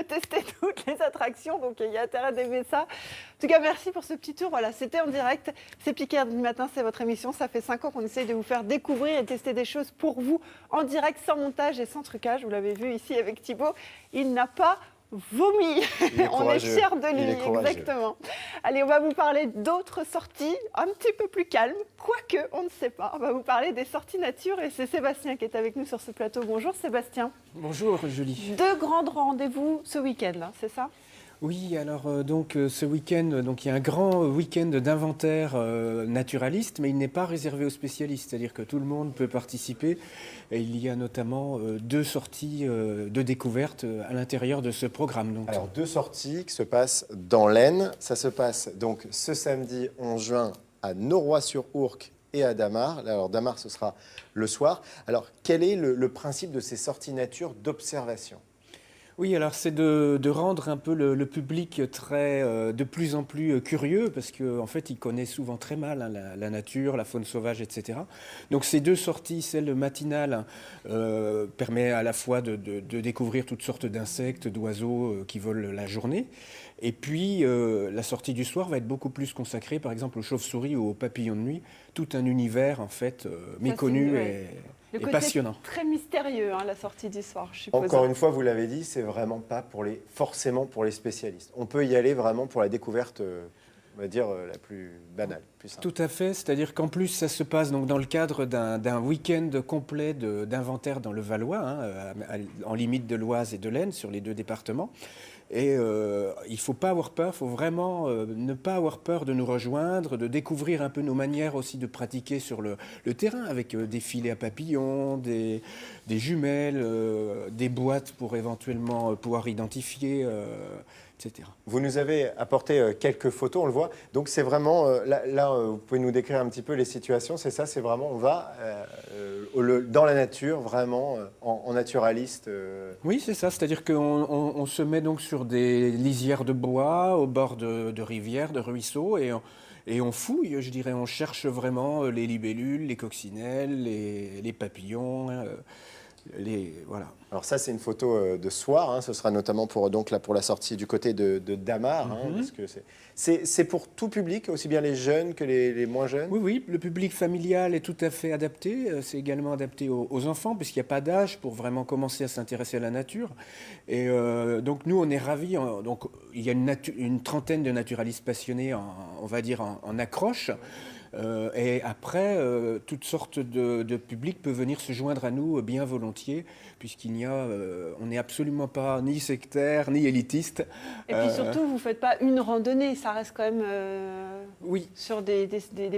de tester toutes les attractions, donc il y a intérêt d'aimer ça. En tout cas, merci pour ce petit tour. Voilà, c'était en direct. C'est Picard du matin, c'est votre émission. Ça fait 5 ans qu'on essaye de vous faire découvrir et tester des choses pour vous en direct, sans montage et sans trucage. Vous l'avez vu ici avec Thibaut. Il n'a pas vomi. Il est On est courageux. fiers de Il lui, est courageux. exactement. Allez, on va vous parler d'autres sorties un petit peu plus calmes, quoique, on ne sait pas. On va vous parler des sorties nature et c'est Sébastien qui est avec nous sur ce plateau. Bonjour Sébastien. Bonjour Julie. 2 grands rendez-vous ce week-end, là, c'est ça? Oui, alors ce week-end, donc il y a un grand week-end d'inventaire naturaliste, mais il n'est pas réservé aux spécialistes, c'est-à-dire que tout le monde peut participer. Et il y a notamment 2 sorties de découverte à l'intérieur de ce programme. Donc, Alors, 2 sorties qui se passent dans l'Aisne. Ça se passe donc ce samedi 11 juin à Noroy-sur-Ourcq et à Damar. Alors, Damar, ce sera le soir. Alors, quel est le principe de ces sorties nature d'observation? oui, alors c'est de rendre un peu le public de plus en plus curieux, parce qu'en fait, il connaît souvent très mal la nature, la faune sauvage, etc. Donc ces 2 sorties, celle matinale, permet à la fois de découvrir toutes sortes d'insectes, d'oiseaux qui volent la journée. Et puis, la sortie du soir va être beaucoup plus consacrée, par exemple, aux chauves-souris ou aux papillons de nuit. Tout un univers, en fait, méconnu ouais. Le et côté passionnant. très mystérieux, hein, la sortie du soir, je suppose. Encore une fois, vous l'avez dit, c'est vraiment pas forcément pour les spécialistes. On peut y aller vraiment pour la découverte, on va dire, la plus banale, plus simple. Tout à fait, c'est-à-dire qu'en plus ça se passe donc dans le cadre d'un week-end complet d'inventaire dans le Valois, en limite de l'Oise et de l'Aisne, sur les 2 départements. Et il ne faut pas avoir peur, il faut vraiment ne pas avoir peur de nous rejoindre, de découvrir un peu nos manières aussi de pratiquer sur le terrain, avec des filets à papillons, des jumelles, des boîtes pour éventuellement pouvoir identifier, etc. Vous nous avez apporté quelques photos, on le voit. Donc c'est vraiment, là, vous pouvez nous décrire un petit peu les situations, c'est ça, c'est vraiment, on va dans la nature, vraiment en naturaliste. Oui, c'est ça, c'est-à-dire qu'on se met donc sur des lisières de bois, au bord de rivières, de ruisseaux, et on fouille, je dirais, on cherche vraiment les libellules, les coccinelles, les papillons, voilà. Alors ça, c'est une photo de soir, hein, ce sera notamment pour la sortie du côté de Damar, hein, parce que c'est pour tout public, aussi bien les jeunes que les moins jeunes. Oui, le public familial est tout à fait adapté. C'est également adapté aux enfants, puisqu'il n'y a pas d'âge pour vraiment commencer à s'intéresser à la nature. Et donc nous, on est ravis. Donc il y a une trentaine de naturalistes passionnés, on va dire, en accroche. Et après, toutes sortes de publics peuvent venir se joindre à nous bien volontiers, on n'est absolument pas ni sectaire, ni élitiste. Et puis surtout, vous ne faites pas une randonnée, ça reste quand même Oui. sur des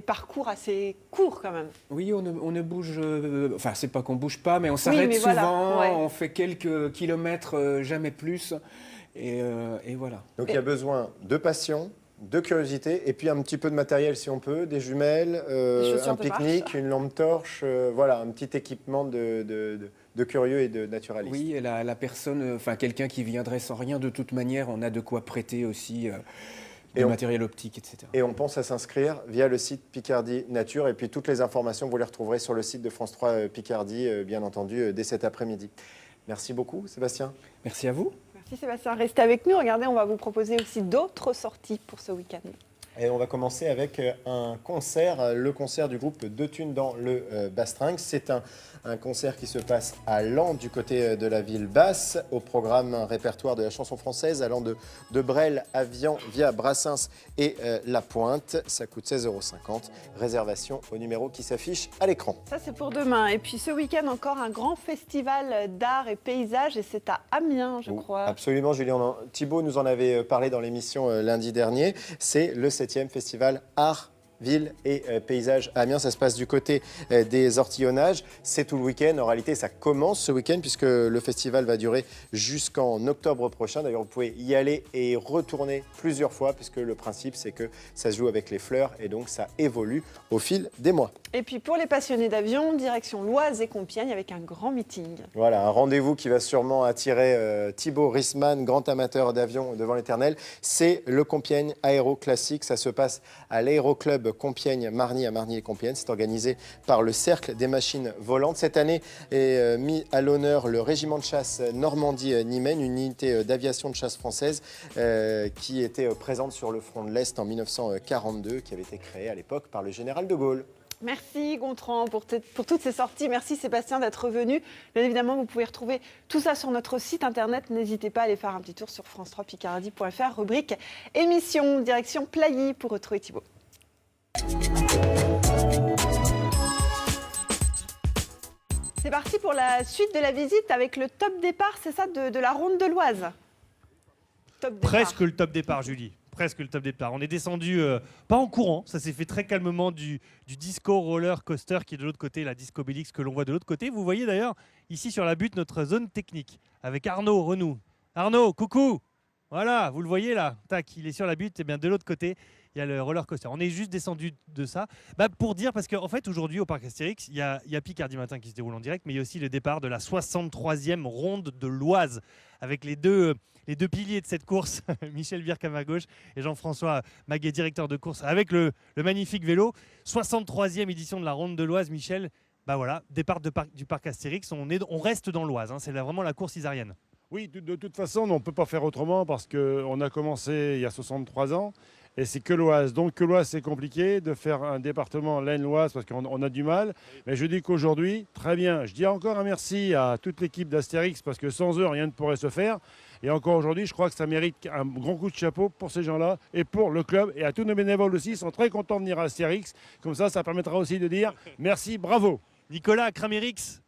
parcours assez courts quand même. Oui, on ne bouge... Enfin, c'est pas qu'on bouge pas, mais on s'arrête mais souvent, voilà, ouais. on fait quelques kilomètres, jamais plus. Et voilà. Donc il y a besoin de passion, de curiosité, et puis un petit peu de matériel si on peut, des jumelles, chaussures un de pique-nique, marche. une lampe torche, voilà, un petit équipement de curieux et de naturalistes. Oui, et la personne, quelqu'un qui viendrait sans rien, de toute manière, on a de quoi prêter aussi du matériel optique, etc. Et on pense à s'inscrire via le site Picardie Nature. Et puis toutes les informations, vous les retrouverez sur le site de France 3 Picardie, bien entendu, dès cet après-midi. Merci beaucoup, Sébastien. Merci à vous. Merci Sébastien. Restez avec nous. Regardez, on va vous proposer aussi d'autres sorties pour ce week-end. Et on va commencer avec un concert, le concert du groupe Deux Thunes dans le Bastringue. C'est un concert qui se passe à Laon, du côté de la ville basse. Au programme, un répertoire de la chanson française allant de Bresle à Vian via Brassens et La Pointe. Ça coûte 16,50 €. Réservation au numéro qui s'affiche à l'écran. Ça, c'est pour demain. Et puis ce week-end, encore un grand festival d'art et paysage. Et c'est à Amiens, je crois. Absolument, Julien. Thibaut nous en avait parlé dans l'émission lundi dernier. C'est le 7e festival Art, Ville et Paysage à Amiens. Ça se passe du côté des Ortillonnages. C'est tout le week-end. En réalité, ça commence ce week-end puisque le festival va durer jusqu'en octobre prochain. D'ailleurs, vous pouvez y aller et retourner plusieurs fois puisque le principe, c'est que ça se joue avec les fleurs et donc ça évolue au fil des mois. Et puis pour les passionnés d'avion, direction l'Oise et Compiègne avec un grand meeting. Voilà, un rendez-vous qui va sûrement attirer Thibaut Rissman, grand amateur d'avion devant l'éternel. C'est le Compiègne Aéro Classique. Ça se passe à l'Aéroclub Compiègne-Marny à Marny et Compiègne. C'est organisé par le Cercle des Machines Volantes. Cette année est mis à l'honneur le régiment de chasse Normandie-Niemen, une unité d'aviation de chasse française qui était présente sur le front de l'Est en 1942, qui avait été créée à l'époque par le général de Gaulle. Merci Gontran pour toutes ces sorties. Merci Sébastien d'être venu. Bien évidemment, vous pouvez retrouver tout ça sur notre site internet. N'hésitez pas à aller faire un petit tour sur france3picardie.fr, rubrique émission, direction Plailly pour retrouver Thibaut. C'est parti pour la suite de la visite avec le top départ, c'est ça, de la ronde de l'Oise. Presque le top départ, Julie. Presque le top départ. On est descendu, pas en courant, ça s'est fait très calmement du disco roller coaster qui est de l'autre côté, la Disco Bélix que l'on voit de l'autre côté. Vous voyez d'ailleurs ici sur la butte notre zone technique avec Arnaud Renou. Arnaud, coucou. Voilà, vous le voyez là, tac, il est sur la butte, et bien de l'autre côté, il y a le roller coaster. On est juste descendu de ça pour dire, parce qu'en fait aujourd'hui au parc Astérix, il y a Picardie Matin qui se déroule en direct, mais il y a aussi le départ de la 63e ronde de l'Oise avec les deux piliers de cette course, Michel Birk à ma gauche et Jean-François Maguet, directeur de course, avec le magnifique vélo. 63e édition de la ronde de l'Oise, Michel. Voilà, départ du parc Astérix, on reste dans l'Oise, c'est vraiment la course isarienne. Oui, de toute façon, on ne peut pas faire autrement parce qu'on a commencé il y a 63 ans et c'est que l'Oise. Donc que l'Oise, c'est compliqué de faire un département l'Aisne-Loise parce qu'on a du mal. Mais je dis qu'aujourd'hui, très bien. Je dis encore un merci à toute l'équipe d'Astérix parce que sans eux, rien ne pourrait se faire. Et encore aujourd'hui, je crois que ça mérite un grand coup de chapeau pour ces gens-là et pour le club. Et à tous nos bénévoles aussi, ils sont très contents de venir à Astérix. Comme ça permettra aussi de dire merci, bravo. Nicolas Kramérix,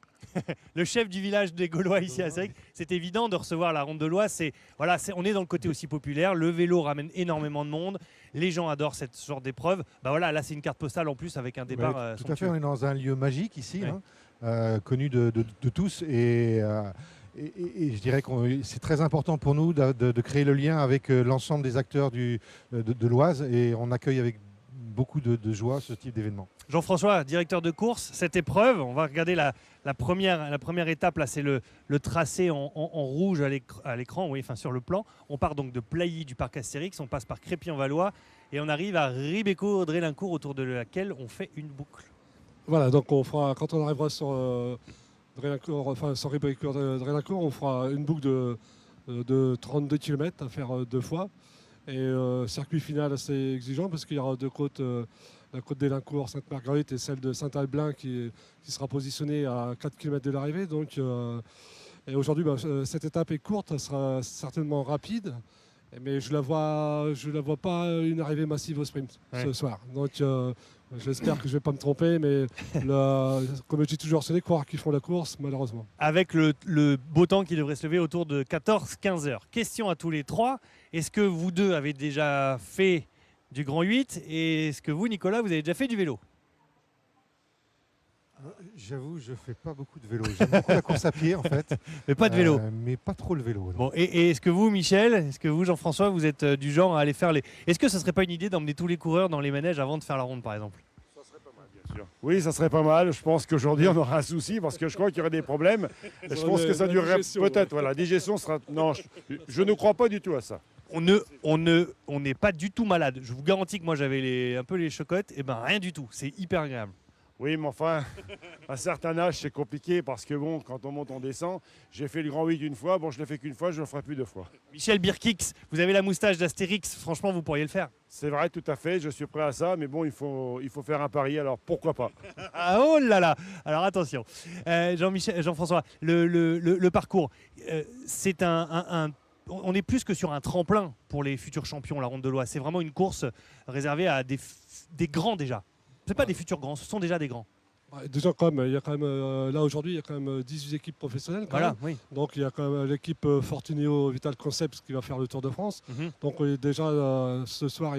le chef du village des Gaulois ici à Astérix, c'est évident de recevoir la ronde de l'Oise. On est dans le côté aussi populaire. Le vélo ramène énormément de monde. Les gens adorent cette genre d'épreuve. Là, c'est une carte postale en plus avec un départ. Tout à fait, on est dans un lieu magique ici, connu de tous. Et je dirais que c'est très important pour nous de créer le lien avec l'ensemble des acteurs de l'Oise. Et on accueille avec beaucoup de joie ce type d'événement. Jean-François, directeur de course, cette épreuve, on va regarder la première étape, là c'est le tracé en rouge à l'écran, sur le plan. On part donc de Plailly du parc Astérix, on passe par Crépy-en-Valois et on arrive à Ribécourt-Drélincourt autour de laquelle on fait une boucle. Voilà, donc quand on arrivera sur Ribécourt-Drélincourt, on fera une boucle de 32 km à faire 2 fois. Et circuit final assez exigeant parce qu'il y aura 2 côtes, la côte d'Élincourt, Sainte-Marguerite et celle de Saint-Albin qui sera positionnée à 4 km de l'arrivée. Donc, et aujourd'hui, cette étape est courte, elle sera certainement rapide, mais je ne la vois pas une arrivée massive au sprint ce soir. Donc j'espère que je ne vais pas me tromper, mais comme je dis toujours, c'est les coureurs qui font la course, malheureusement. Avec le beau temps qui devrait se lever autour de 14-15 heures. Question à tous les trois. Est-ce que vous deux avez déjà fait du Grand 8 et est-ce que vous, Nicolas, vous avez déjà fait du vélo? J'avoue, je ne fais pas beaucoup de vélo. J'aime beaucoup la course à pied, en fait. Mais pas de vélo. Mais pas trop le vélo. Bon, et est-ce que vous, Michel, est-ce que vous, Jean-François, vous êtes du genre à aller faire les... Est-ce que ce ne serait pas une idée d'emmener tous les coureurs dans les manèges avant de faire la ronde, par exemple? Ça serait pas mal, bien sûr. Oui, ça serait pas mal. Je pense qu'aujourd'hui, on aura un souci parce que je crois qu'il y aurait des problèmes. Je pense que ça durerait peut-être. Voilà, la digestion sera... Non, je ne crois pas du tout à ça. on n'est pas du tout malade. Je vous garantis que moi j'avais un peu les chocottes, et ben rien du tout. C'est hyper agréable. Oui, mais enfin, à un certain âge, c'est compliqué parce que bon, quand on monte, on descend. J'ai fait le Grand 8 une fois, bon, je ne l'ai fait qu'une fois, je ne le ferai plus 2 fois. Michel Birkix, vous avez la moustache d'Astérix, franchement, vous pourriez le faire. C'est vrai, tout à fait, je suis prêt à ça, mais bon, il faut faire un pari, alors pourquoi pas. Ah, oh là là. Alors attention, Jean-François, le parcours, c'est on est plus que sur un tremplin pour les futurs champions, la Ronde de l'Oise. C'est vraiment une course réservée à des grands déjà. C'est pas des futurs grands, ce sont déjà des grands. Déjà, quand même, il y a quand même, là aujourd'hui, il y a quand même 18 équipes professionnelles. Voilà, oui. Donc il y a quand même l'équipe Fortuneo Vital Concepts qui va faire le Tour de France. Donc déjà, ce soir,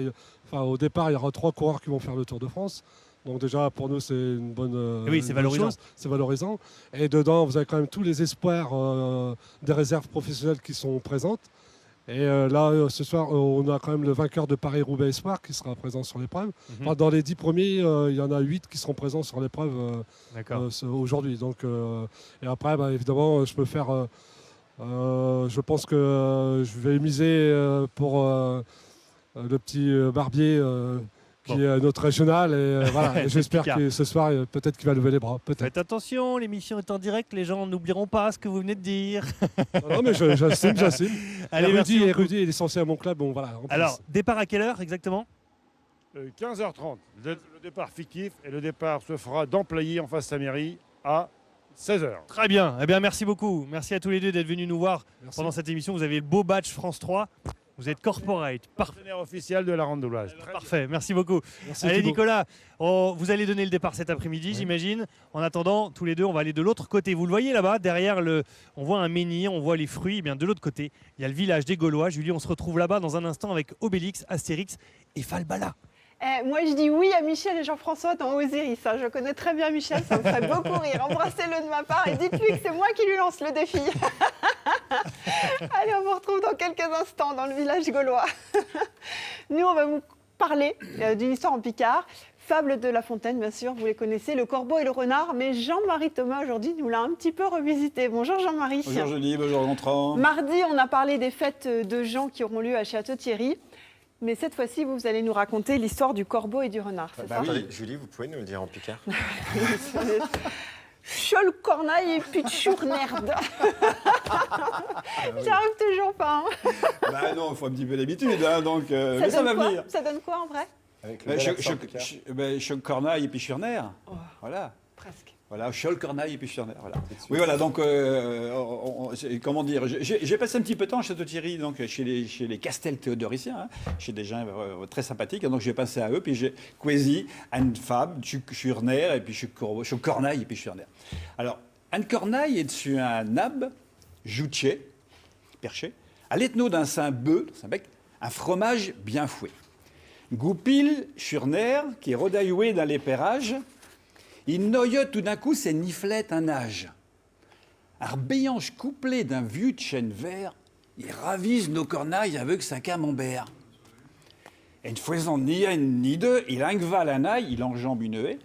au départ, il y aura 3 coureurs qui vont faire le Tour de France. Donc déjà, pour nous, c'est une bonne oui, c'est valorisant. C'est valorisant. Et dedans, vous avez quand même tous les espoirs des réserves professionnelles qui sont présentes. Et là, ce soir, on a quand même le vainqueur de Paris-Roubaix Espoir qui sera présent sur l'épreuve. Enfin, dans les 10 premiers, il y en a 8 qui seront présents sur l'épreuve aujourd'hui. Donc, et après, évidemment, je peux faire... je pense que je vais miser pour le petit Barbier qui est notre régional. Et voilà, j'espère que ce soir, peut-être qu'il va lever les bras. Faites attention, l'émission est en direct, les gens n'oublieront pas ce que vous venez de dire. Non, mais j'assume. Allez, Rudy est licencié à mon club. Bon, voilà, alors, départ à quelle heure exactement 15h30, le départ fictif, et le départ se fera d'Amplailly en face de sa mairie à 16h. Très bien. Eh bien, merci beaucoup. Merci à tous les deux d'être venus nous voir pendant cette émission. Vous avez le beau badge France 3. Vous êtes corporate. Partenaire officiel de la Ronde de l'Oise. Parfait, merci beaucoup. Merci allez Thibaut. Nicolas, vous allez donner le départ cet après-midi, j'imagine. En attendant, tous les deux, on va aller de l'autre côté. Vous le voyez là-bas, derrière on voit un menhir, on voit les fruits. Eh bien, de l'autre côté, il y a le village des Gaulois. Julie, on se retrouve là-bas dans un instant avec Obélix, Astérix et Falbala. Moi, je dis oui à Michel et Jean-François dans Osiris. Je connais très bien Michel, ça me ferait beaucoup rire. Embrassez-le de ma part et dites-lui que c'est moi qui lui lance le défi. Allez, on vous retrouve dans quelques instants dans le village gaulois. Nous, on va vous parler d'une histoire en Picard. Fable de La Fontaine, bien sûr, vous les connaissez, le corbeau et le renard. Mais Jean-Marie Thomas, aujourd'hui, nous l'a un petit peu revisité. Bonjour Jean-Marie. Bonjour Julie, bonjour Gontran. Mardi, on a parlé des fêtes de Jean qui auront lieu à Château-Thierry. Mais cette fois-ci, vous allez nous raconter l'histoire du corbeau et du renard, c'est ça? Oui. Julie, vous pouvez nous le dire en picard? Chol cornaille et puis tchournerde. J'arrive toujours pas. Bah non, il faut un petit peu d'habitude, donc ça va venir. Ça donne quoi en vrai? Choc cornaille et puis churner. Oh, voilà. Presque. Voilà, Chol, Cornaille et puis Churner. Voilà. Oui, voilà, donc, comment dire, j'ai passé un petit peu de temps à Château-Thierry, donc chez les Castel théodoriciens, chez des gens très sympathiques, donc j'ai passé à eux, puis j'ai choisi Anne Fab, Churner, et puis Chol, Cornaille et puis Churner. Alors, Anne Cornaille est dessus un nab, jouché, perché, à l'étno d'un Saint-Bœuf, Saint-Bec, un fromage bien fouet. Goupil, Churner, qui est rodaillé dans les pérages, il noyote tout d'un coup ses niflettes un âge. Un béange couplé d'un vieux de chêne vert, il ravise nos cornailles avec sa camembert. Et ne faisant ni un ni deux, il ingvale un ail, il enjambe une haie,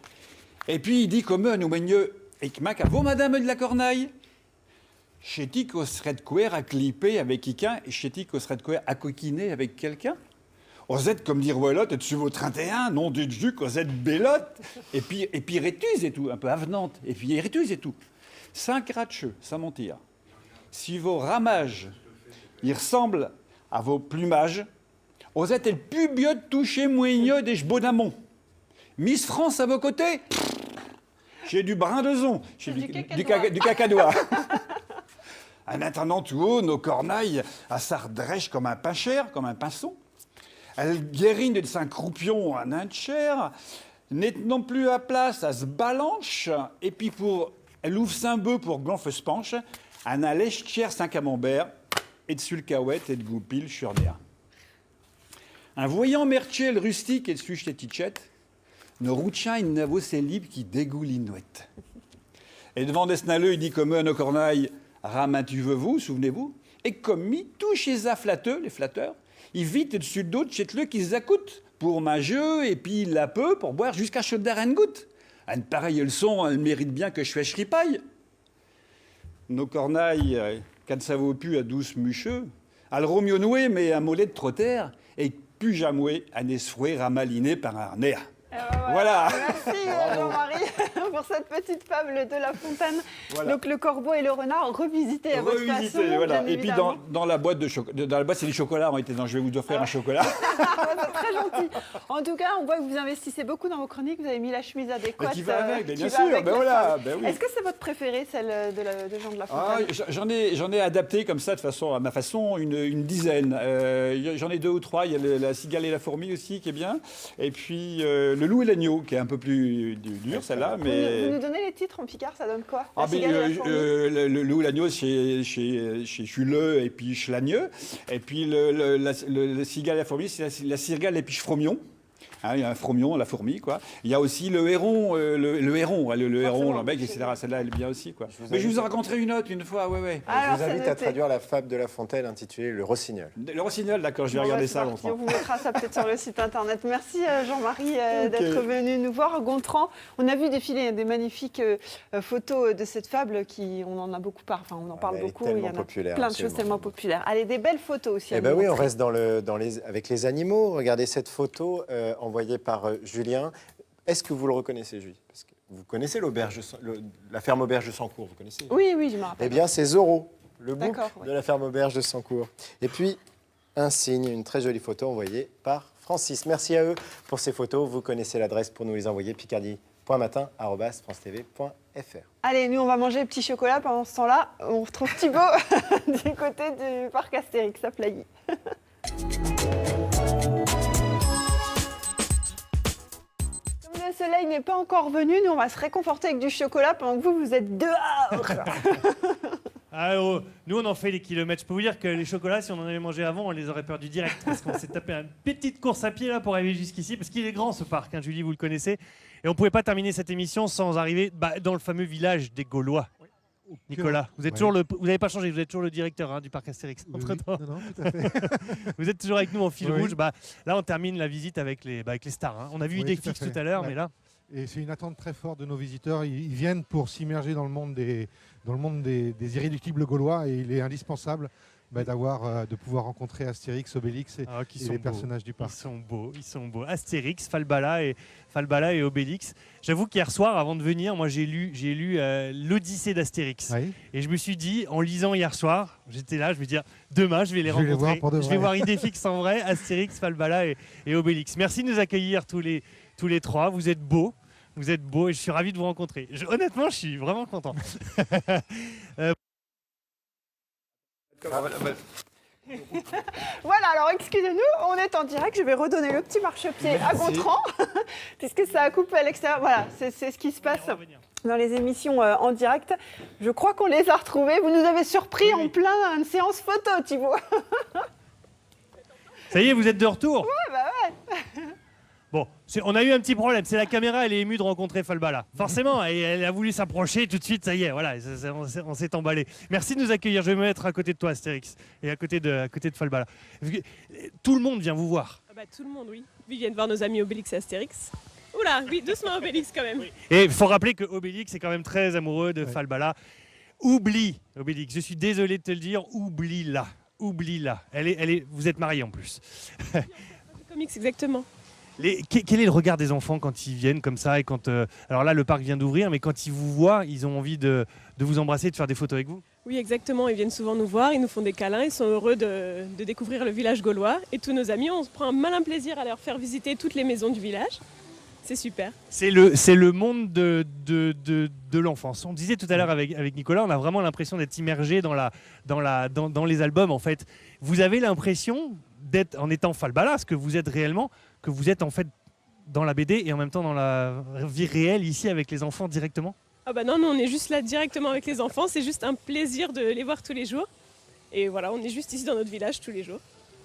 et puis il dit comme eux à nous meigneux, et que mac à vous, madame de la cornaille, chéti qu'au serait de couer à clipper avec quelqu'un, et chéti qu'au serait de couer à coquiner avec quelqu'un. Vous êtes comme dire Wallotte, et dessus vos 31, non du jus, vous êtes bellotte, et puis rétuse et tout, un peu avenante, et puis rétuse et tout. 5 ratcheux, sans mentir. Si vos ramages, ils ressemblent à vos plumages, vous êtes le plus bieux de toucher moigneux des chevaux d'amont. Miss France à vos côtés, j'ai du brin de zon, j'ai du cacadois. En attendant tout haut, nos cornailles, à s'ardrèche comme un pain cher, comme un pinson. Elle guérine de Saint-Croupion à Naincher, n'est non plus à place, à se balanche, et puis elle ouvre Saint-Bœuf pour Glanfe se penche, elle a lèche cher Saint-Camembert, et dessus le caouette et de Goupil Churner. Un voyant mertier le rustique et dessus chez Tichette, nos routiens il n'avoue ses libres qui dégoulinouette. Et devant Desnaleux, il dit comme eux à nos cornailles, ramin tu veux vous, souvenez-vous, et comme mi touche les afflatteux, les flatteurs, il vite dessus d'autres chez eux qui s'accoute pour ma jeu et puis la peu pour boire jusqu'à chauder une goutte. Une pareille leçon, elle mérite bien que je fasse ripaille. Nos cornailles, quand ça vaut plus à 12 mucheux, Al Romeo noué, mais un mollet de trotter, et pujamoué, un esfoué ramaliné par un harnais. Voilà. Merci Jean-Marie pour cette petite fable de La Fontaine. Voilà. Donc le corbeau et le renard revisités à votre façon. Voilà. bien Et puis évidemment. dans la boîte c'est du chocolat. On était dans, je vais vous offrir un chocolat. C'est très gentil. En tout cas, on voit que vous investissez beaucoup dans vos chroniques. Vous avez mis la chemise adéquate. Qui va avec, qui bien va sûr. avec Ben la voilà. fable. Ben oui. Est-ce que c'est votre préférée, celle de Jean de La Ah, Fontaine? j'en ai adapté comme ça, à ma façon, une dizaine. J'en ai 2 ou 3. Il y a la cigale et la fourmi aussi, qui est bien. Et puis le loup et l'agneau, qui est un peu plus dur, celle-là. Vous Mais... nous donnez les titres en picard, ça donne quoi? Ah, La cigale et la fourmi. le loup et l'agneau, chez Chuleux et puis Chlagneux. Et puis le cigale et la fourmi, c'est la cigale et puis Fromion. Hein, il y a un fromion, la fourmi, quoi. Il y a aussi le héron, le héron, le bec, etc. Celle-là, elle est bien aussi, quoi. Mais je vous en raconterai une autre une fois, ouais. Alors, je vous invite c'est à noté. traduire la fable de La Fontaine intitulée Le Rossignol. Le rossignol, d'accord, je vais Bon, regarder c'est ça. parti. Gontran. On vous mettra ça peut-être sur le site internet. Merci Jean-Marie Ok. d'être venu nous voir. Gontran, on a vu défiler des magnifiques photos de cette fable on en a beaucoup parlé. Enfin, on en parle elle est beaucoup. Il y tellement en a populaire, plein de absolument. choses tellement populaires. Allez, des belles photos aussi. à Eh ben nous oui, on montrer. reste avec les animaux. Regardez cette photo envoyée par Julien. Est-ce que vous le reconnaissez, Julie? Parce que vous connaissez la ferme auberge de Sancourt, vous connaissez? Oui, je me rappelle. Eh bien, c'est Zorro, le bouc D'accord, oui. de la ferme auberge de Sancourt. Et puis, un signe, une très jolie photo envoyée par Francis. Merci à eux pour ces photos. Vous connaissez l'adresse pour nous les envoyer, picardie.matin@francetv.fr. Allez, nous, on va manger le petit chocolat. Pendant ce temps-là, on retrouve Thibaut du côté du parc Astérix à Plailly. Comme le soleil n'est pas encore venu, nous, on va se réconforter avec du chocolat pendant que vous êtes dehors. Nous, on en fait les kilomètres. Je peux vous dire que les chocolats, si on en avait mangé avant, on les aurait perdus direct. Parce qu'on s'est tapé une petite course à pied là pour arriver jusqu'ici. Parce qu'il est grand ce parc, hein, Julie, vous le connaissez. Et on ne pouvait pas terminer cette émission sans arriver dans le fameux village des Gaulois. Nicolas, vous êtes toujours vous n'avez pas changé, vous êtes toujours le directeur du parc Astérix. Entre-temps. Oui, non, tout à fait. Vous êtes toujours avec nous en fil Oui. rouge. Là, on termine la visite avec les stars. Hein. On a vu Oui, Idéfix tout à fait. tout à l'heure, Ouais. mais là. Et c'est une attente très forte de nos visiteurs. Ils viennent pour s'immerger dans le monde des irréductibles gaulois et il est indispensable de pouvoir rencontrer Astérix, Obélix et les personnages du parc. Ils sont beaux. Astérix, Falbala et Obélix. J'avoue qu'hier soir, avant de venir, moi j'ai lu l'Odyssée d'Astérix. Oui. Et je me suis dit, en lisant hier soir, j'étais là, je me dis, demain je vais les rencontrer. voir pour de Je vais vrai. voir Idéfix en vrai, Astérix, Falbala et Obélix. Merci de nous accueillir tous les trois. Vous êtes beaux. Vous êtes beaux et je suis ravi de vous rencontrer. Honnêtement, je suis vraiment content. Voilà, alors excusez-nous, on est en direct. Je vais redonner le petit marchepied à Gontran, puisque ça a coupé à l'extérieur. Voilà, c'est ce qui se passe dans les émissions en direct. Je crois qu'on les a retrouvés. Vous nous avez surpris en plein séance photo, Thibaut. Ça y est, vous êtes de retour? Ouais, bah ouais. Bon, on a eu un petit problème. C'est la caméra, elle est émue de rencontrer Falbala. Forcément, et elle a voulu s'approcher tout de suite. Ça y est, voilà, on s'est emballé. Merci de nous accueillir. Je vais me mettre à côté de toi, Astérix, et à côté de Falbala. Tout le monde vient vous voir. Tout le monde, oui. Ils viennent voir nos amis Obélix et Astérix. Oula, oui, doucement Obélix quand même. Et il faut rappeler que Obélix est quand même très amoureux de Falbala. Oublie, Obélix, je suis désolé de te le dire, oublie-la. Oublie-la. Vous êtes mariés en plus. Comics, exactement. Quel est le regard des enfants quand ils viennent comme ça et quand alors là le parc vient d'ouvrir, mais quand ils vous voient, ils ont envie de vous embrasser, de faire des photos avec vous? Oui, exactement. Ils viennent souvent nous voir, ils nous font des câlins, ils sont heureux de découvrir le village gaulois. Et tous nos amis, on se prend un malin plaisir à leur faire visiter toutes les maisons du village. C'est super. C'est le monde de l'enfance. On disait tout à l'heure avec Nicolas, on a vraiment l'impression d'être immergé dans les albums en fait. Vous avez l'impression d'être, en étant Falbala, ce que vous êtes réellement, que vous êtes en fait dans la BD et en même temps dans la vie réelle ici avec les enfants directement? Ah bah non, nous on est juste là directement avec les enfants, c'est juste un plaisir de les voir tous les jours. Et voilà, on est juste ici dans notre village tous les jours.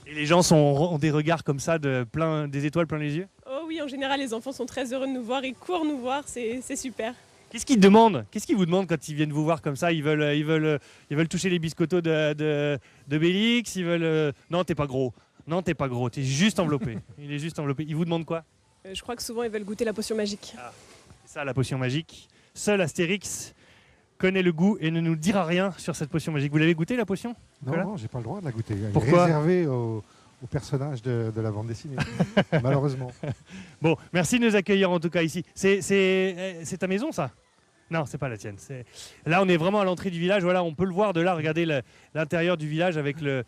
Et les gens ont des regards comme ça, des étoiles plein les yeux? Oh oui, en général les enfants sont très heureux de nous voir, ils courent nous voir, c'est super. Qu'est-ce qu'ils demandent? Qu'est-ce qu'ils vous demandent quand ils viennent vous voir comme ça? Ils veulent toucher les biscottos de Bélix, ils veulent... Non, t'es pas gros. Non, t'es pas gros, t'es juste enveloppé. Il est juste enveloppé. Ils vous demandent quoi? Je crois que souvent ils veulent goûter la potion magique. Ah, c'est ça la potion magique. Seul Astérix connaît le goût et ne nous dira rien sur cette potion magique. Vous l'avez goûté la potion? Nicolas? Non, j'ai pas le droit de la goûter. Elle est Pourquoi? réservée aux personnages de la bande dessinée, malheureusement. Bon, merci de nous accueillir en tout cas ici. C'est ta maison, ça? Non, c'est pas la tienne. Là, on est vraiment à l'entrée du village. Voilà, on peut le voir de là. Regardez l'intérieur du village avec le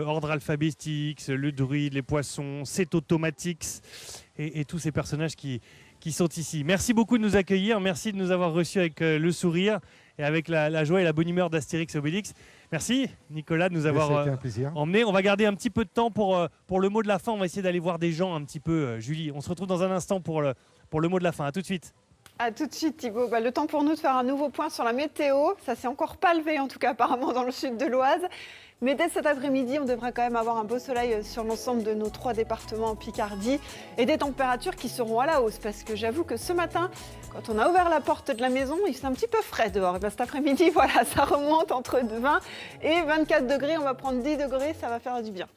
ordre alphabétique, le druide, les poissons, c'est Automatix et tous ces personnages qui sont ici. Merci beaucoup de nous accueillir. Merci de nous avoir reçus avec le sourire et avec la joie et la bonne humeur d'Astérix et Obélix. Merci Nicolas de nous avoir emmenés. On va garder un petit peu de temps pour le mot de la fin. On va essayer d'aller voir des gens un petit peu. Julie, on se retrouve dans un instant pour le mot de la fin. À tout de suite. À tout de suite Thibaut. Le temps pour nous de faire un nouveau point sur la météo. Ça s'est encore pas levé en tout cas apparemment dans le sud de l'Oise. Mais dès cet après-midi, on devrait quand même avoir un beau soleil sur l'ensemble de nos 3 départements en Picardie et des températures qui seront à la hausse parce que j'avoue que ce matin, quand on a ouvert la porte de la maison, il fait un petit peu frais dehors. Et cet après-midi, voilà, ça remonte entre 20 et 24 degrés. On va prendre 10 degrés, ça va faire du bien.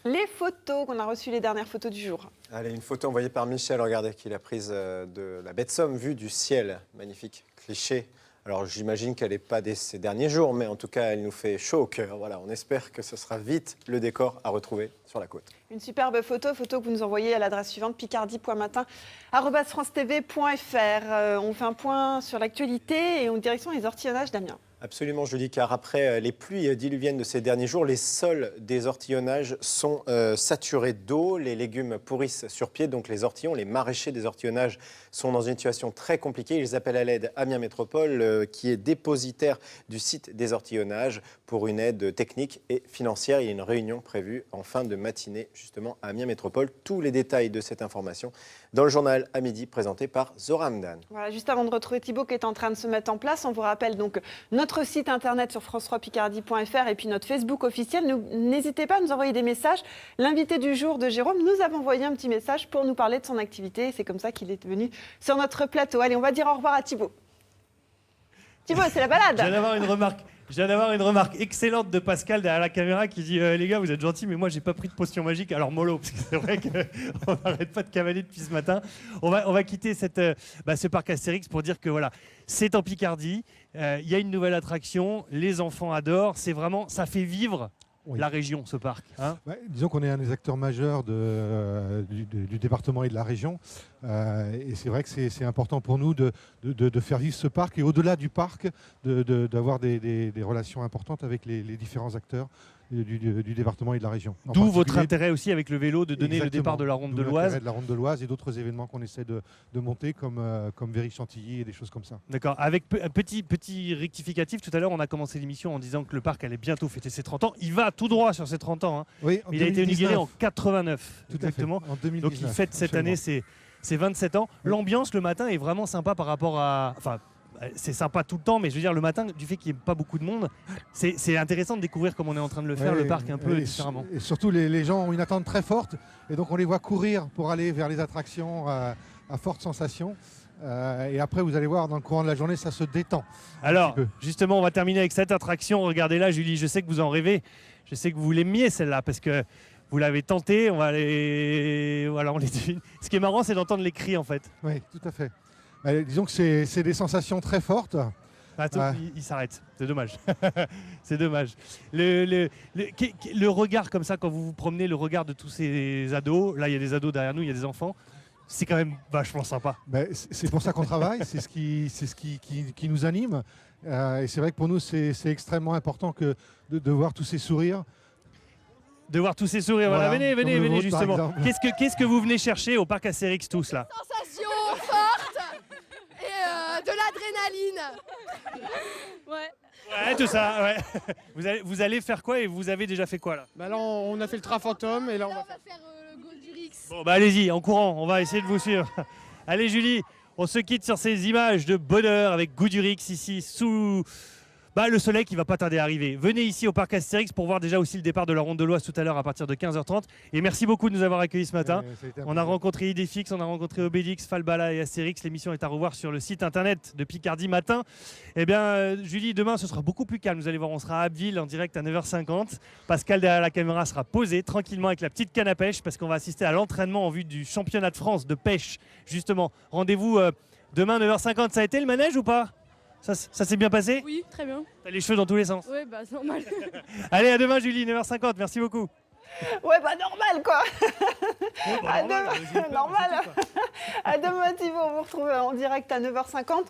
Les photos qu'on a reçues, les dernières photos du jour. Allez, une photo envoyée par Michel, regardez, qu'il a prise de la baie de Somme, vue du ciel. Magnifique cliché. Alors j'imagine qu'elle n'est pas de ces derniers jours, mais en tout cas, elle nous fait chaud au cœur. Voilà, on espère que ce sera vite le décor à retrouver sur la côte. Une superbe photo que vous nous envoyez à l'adresse suivante, picardie.matin@francetv.fr. On fait un point sur l'actualité et en direction des ortillonnages d'Amiens. Absolument, Julie, car après les pluies diluviennes de ces derniers jours, les sols des ortillonnages sont saturés d'eau. Les légumes pourrissent sur pied, donc les ortillons, les maraîchers des ortillonnages sont dans une situation très compliquée. Ils appellent à l'aide Amiens Métropole, qui est dépositaire du site des ortillonnages, pour une aide technique et financière. Il y a une réunion prévue en fin de matinée, justement, à Amiens Métropole. Tous les détails de cette information dans le journal à midi, présenté par Zora Hamdan. Voilà, juste avant de retrouver Thibaut qui est en train de se mettre en place, on vous rappelle donc notre site internet sur france3picardie.fr et puis notre Facebook officiel. N'hésitez pas à nous envoyer des messages. L'invité du jour de Jérôme nous a envoyé un petit message pour nous parler de son activité. C'est comme ça qu'il est venu sur notre plateau. Allez, on va dire au revoir à Thibaut. Thibaut, c'est la balade. Je viens d'avoir une remarque excellente de Pascal derrière la caméra qui dit les gars, vous êtes gentils, mais moi j'ai pas pris de potion magique. Alors mollo, parce que c'est vrai qu'on n'arrête pas de cavaler depuis ce matin. On va quitter ce parc Astérix pour dire que voilà, c'est en Picardie. Il y a une nouvelle attraction, les enfants adorent. C'est vraiment, ça fait vivre la région, ce parc. Hein, disons qu'on est un des acteurs majeurs du département et de la région. Et c'est vrai que c'est important pour nous de faire vivre ce parc et au-delà du parc, d'avoir des relations importantes avec les différents acteurs du département et de la région. D'où votre intérêt aussi avec le vélo de donner le départ de la Ronde de l'Oise. De la Ronde de l'Oise et d'autres événements qu'on essaie de monter comme Véry-Chantilly et des choses comme ça. D'accord. Avec un petit rectificatif, tout à l'heure on a commencé l'émission en disant que le parc allait bientôt fêter ses 30 ans. Il va tout droit sur ses 30 ans. Hein. Oui, il a été inauguré en 89. Tout exactement. En 2019, donc il fête cette année ses 27 ans. Oui. L'ambiance le matin est vraiment sympa par rapport à... Enfin, c'est sympa tout le temps, mais je veux dire, le matin, du fait qu'il n'y ait pas beaucoup de monde, c'est intéressant de découvrir comme on est en train de le faire, le parc un peu différemment. Et surtout, les gens ont une attente très forte, et donc on les voit courir pour aller vers les attractions à forte sensation. Et après, vous allez voir, dans le courant de la journée, ça se détend. Alors, justement, on va terminer avec cette attraction. Regardez là, Julie, je sais que vous en rêvez. Je sais que vous l'aimiez, celle-là, parce que vous l'avez tentée. On va aller... Voilà, on les devine. Ce qui est marrant, c'est d'entendre les cris, en fait. Oui, tout à fait. Disons que c'est des sensations très fortes. Attends, il s'arrête. C'est dommage. C'est dommage. Le regard comme ça, quand vous vous promenez, le regard de tous ces ados, là il y a des ados derrière nous, il y a des enfants, c'est quand même vachement sympa. C'est pour ça qu'on travaille, c'est ce qui nous anime. Et c'est vrai que pour nous, c'est extrêmement important de voir tous ces sourires. De voir tous ces sourires. Voilà, venez justement. Qu'est-ce que vous venez chercher au parc Astérix tous là? Sensation forte et de l'adrénaline. Ouais, tout ça, ouais. Vous allez faire quoi et vous avez déjà fait quoi là? Là, on a fait le train fantôme et là, on va faire le Goldurix. Bon, allez-y, en courant, on va essayer de vous suivre. Allez Julie, on se quitte sur ces images de bonheur avec Goudurix ici sous... le soleil qui va pas tarder à arriver. Venez ici au parc Astérix pour voir déjà aussi le départ de la Ronde de l'Oise tout à l'heure à partir de 15h30. Et merci beaucoup de nous avoir accueillis ce matin. On a rencontré Idéfix, on a rencontré Obélix, Falbala et Astérix. L'émission est à revoir sur le site internet de Picardie Matin. Eh bien, Julie, demain ce sera beaucoup plus calme. Vous allez voir, on sera à Abbeville en direct à 9h50. Pascal derrière la caméra sera posé tranquillement avec la petite canne à pêche parce qu'on va assister à l'entraînement en vue du championnat de France de pêche. Justement, rendez-vous demain 9h50. Ça a été le manège ou pas? Ça s'est bien passé? Oui, très bien. T'as les cheveux dans tous les sens. Oui, bah c'est normal. Allez, à demain Julie, 9h50, merci beaucoup. Ouais, bah normal quoi. À normal, demain, normal. À demain Thibaut, on vous retrouve en direct à 9h50.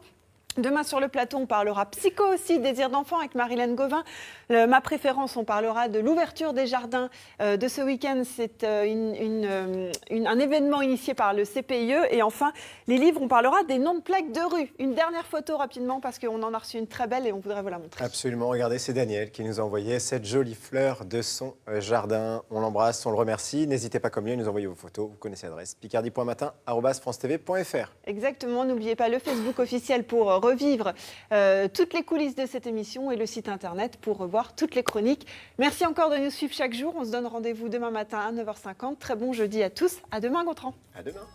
Demain sur le plateau, on parlera psycho aussi, désir d'enfant avec Marilène Gauvin. Ma préférence, on parlera de l'ouverture des jardins de ce week-end. C'est un événement initié par le CPIE. Et enfin, les livres, on parlera des noms de plaques de rue. Une dernière photo rapidement parce qu'on en a reçu une très belle et on voudrait vous la montrer. Absolument, regardez, c'est Daniel qui nous a envoyé cette jolie fleur de son jardin. On l'embrasse, on le remercie. N'hésitez pas comme lui à nous envoyer vos photos. Vous connaissez l'adresse picardie.matin@francetv.fr. Exactement, n'oubliez pas le Facebook officiel pour revivre toutes les coulisses de cette émission et le site internet pour revoir toutes les chroniques. Merci encore de nous suivre chaque jour. On se donne rendez-vous demain matin à 9h50. Très bon jeudi à tous. À demain, Gontran. À demain.